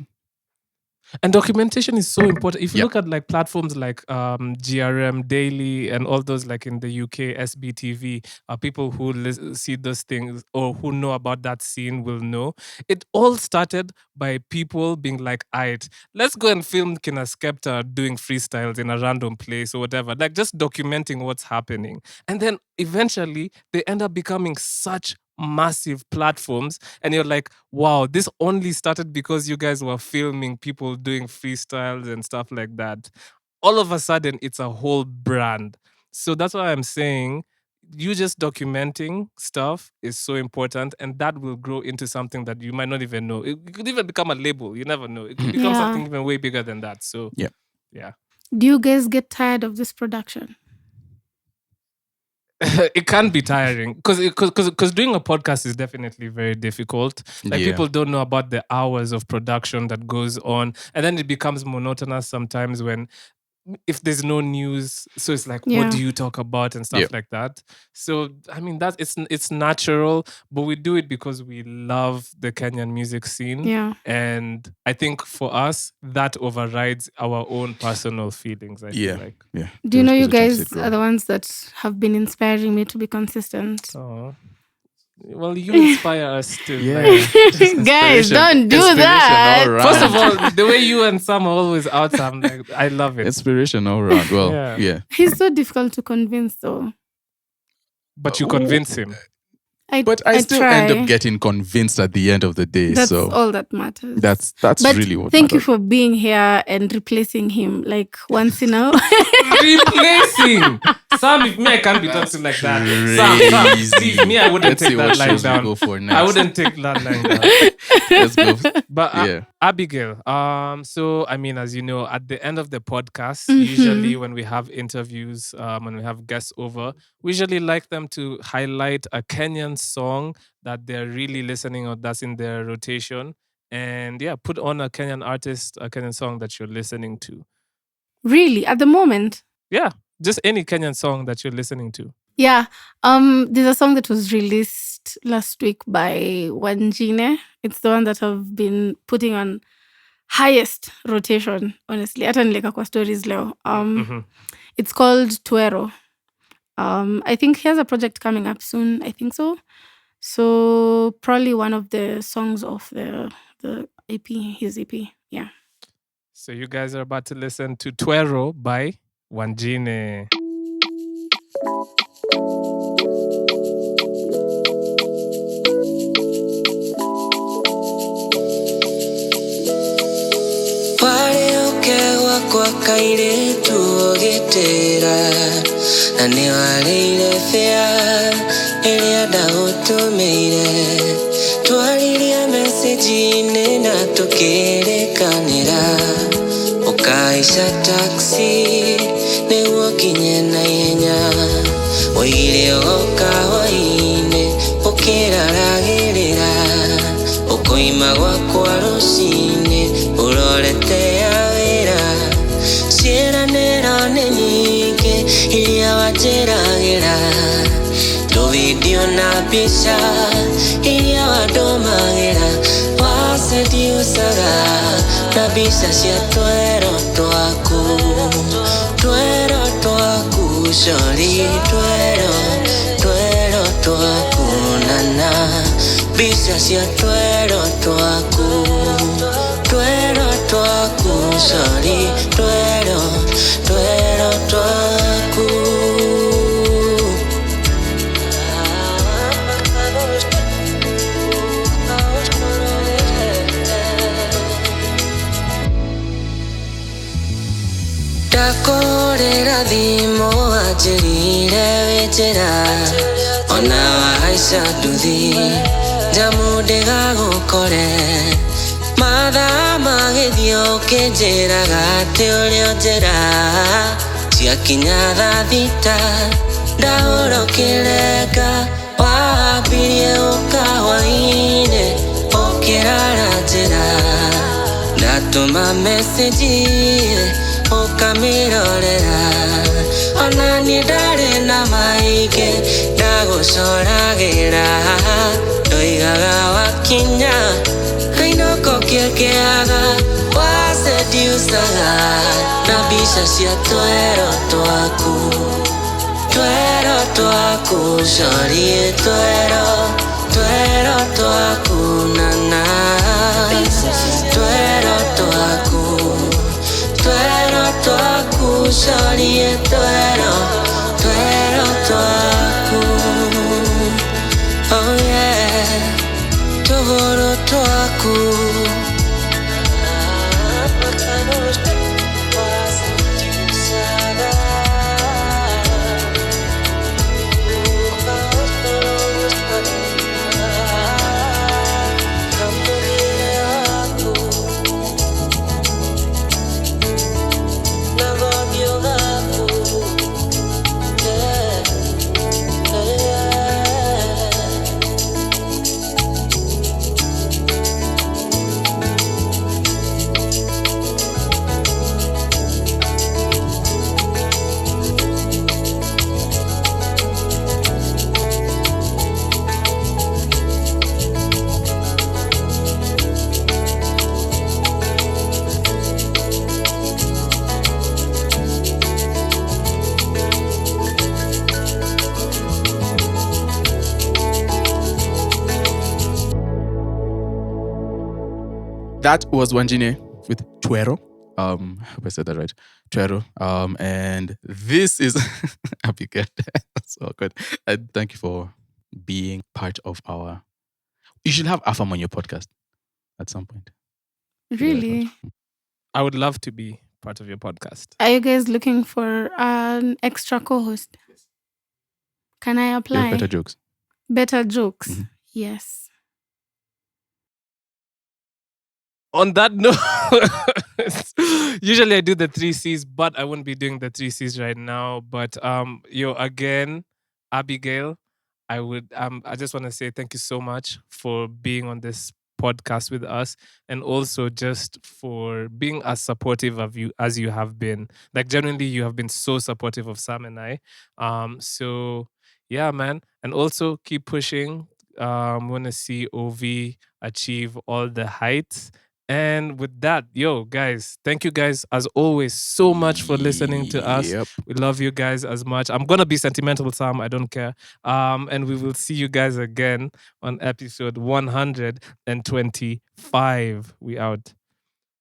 And documentation is so important. If you look at like platforms like GRM Daily and all those, like in the UK, SBTV, people who see those things or who know about that scene will know. It all started by people being like, "Aight, let's go and film Kina Skepta doing freestyles in a random place or whatever." Like just documenting what's happening. And then eventually they end up becoming such massive platforms, and you're like, wow, this only started because you guys were filming people doing freestyles and stuff like that. All of a sudden it's a whole brand. So that's why I'm saying you just documenting stuff is so important, and that will grow into something that you might not even know. It could even become a label. You never know. It could become something even way bigger than that. So yeah. Do you guys get tired of this production? It can be tiring because doing a podcast is definitely very difficult. Like people don't know about the hours of production that goes on, and then it becomes monotonous sometimes if there's no news. So it's like, what do you talk about and stuff like that. So I mean, it's natural, but we do it because we love the Kenyan music scene. Yeah. And I think for us that overrides our own personal feelings. I feel like. Yeah. Do you know you guys are the ones that have been inspiring me to be consistent? Oh. Well, you inspire us too. Guys, don't do that. First of all, the way you and Sam are always out, I'm like, I love it. Inspiration all around. Well, yeah. He's so difficult to convince, though. But you convince him. I still end up getting convinced at the end of the day. That's all that matters. That's really what thank you for being here and replacing him like once in a Replacing? Sam, if me, I can't be talking like that. Sam, see, me, I wouldn't take that line down. I wouldn't take that line down. Let's go. But Abigail, so I mean, as you know, at the end of the podcast, usually when we have interviews, when we have guests over, we usually like them to highlight a Kenyan song that they're really listening or that's in their rotation. And put on a Kenyan artist, a Kenyan song that you're listening to. Really? At the moment? Yeah. Just any Kenyan song that you're listening to. Yeah. There's a song that was released last week by Wanjine. It's the one that I've been putting on highest rotation, honestly. Hata nileka kwa stories leo. It's called Twero. I think he has a project coming up soon. I think so. So probably one of the songs of the EP, his EP. Yeah. So you guys are about to listen to Twero by Wanjine. Kwa kairitu ogitira na ni warire fea iria ndagutumeire twaririe message-inĩ na tukirikanira ukaica taxi nĩguo kinye na ihenya waigire ũgoka hwaĩ-inĩ ũkĩraragĩrĩra ũkoima gwakwa rũcinĩ ũrorete ya wĩra ciĩranĩro nĩ nyingĩ iria wanjĩragĩra tũvindio na mbica iria wandũmagĩra wacendiucaga na mbica cia twero twaku cori twero twaku nana mbica cia twero twaku cori twero twaku ndakorera thimo wanjĩrire wĩnjĩra ona wahaica nduthi njamu ndĩgagũkore mathaa magĩthiĩ ũkĩnjĩraga atĩ ũrĩ o njĩra ciakinya thaa thita ndahũrũkĩrenga wambirie ũka hwaĩ-inĩ ũkĩrara njĩra ndatũma message ũkamĩrorera ona niĩ ndarĩ na maingĩ ndagũcoragĩra ndoigaga wakinya kainũko kĩkĩaga wacendiucaga na mbica cia twero twaku cori twero twaku nana twero twaku cori twero twaku oh yeah tũgũrũ twaku That was Wanjine with Twero. I hope I said that right. Twero. And this is Abigael. That's so good. Thank you for being part of our. You should have Afam on your podcast at some point. Really? I would love to be part of your podcast. Are you guys looking for an extra co-host? Can I apply? Yeah, better jokes. Better jokes. Mm-hmm. Yes. On that note, usually I do the 3 C's, but I wouldn't be doing the 3 C's right now. But again, Abigail, I just want to say thank you so much for being on this podcast with us, and also just for being as supportive of you as you have been. Like, genuinely, you have been so supportive of Sam and I. So yeah, man, and also keep pushing. We want to see Jovie achieve all the heights. And with that, guys, thank you guys as always so much for listening to us. We love you guys as much. I'm gonna be sentimental, Sam. I don't care. And we will see you guys again on episode 125. We out.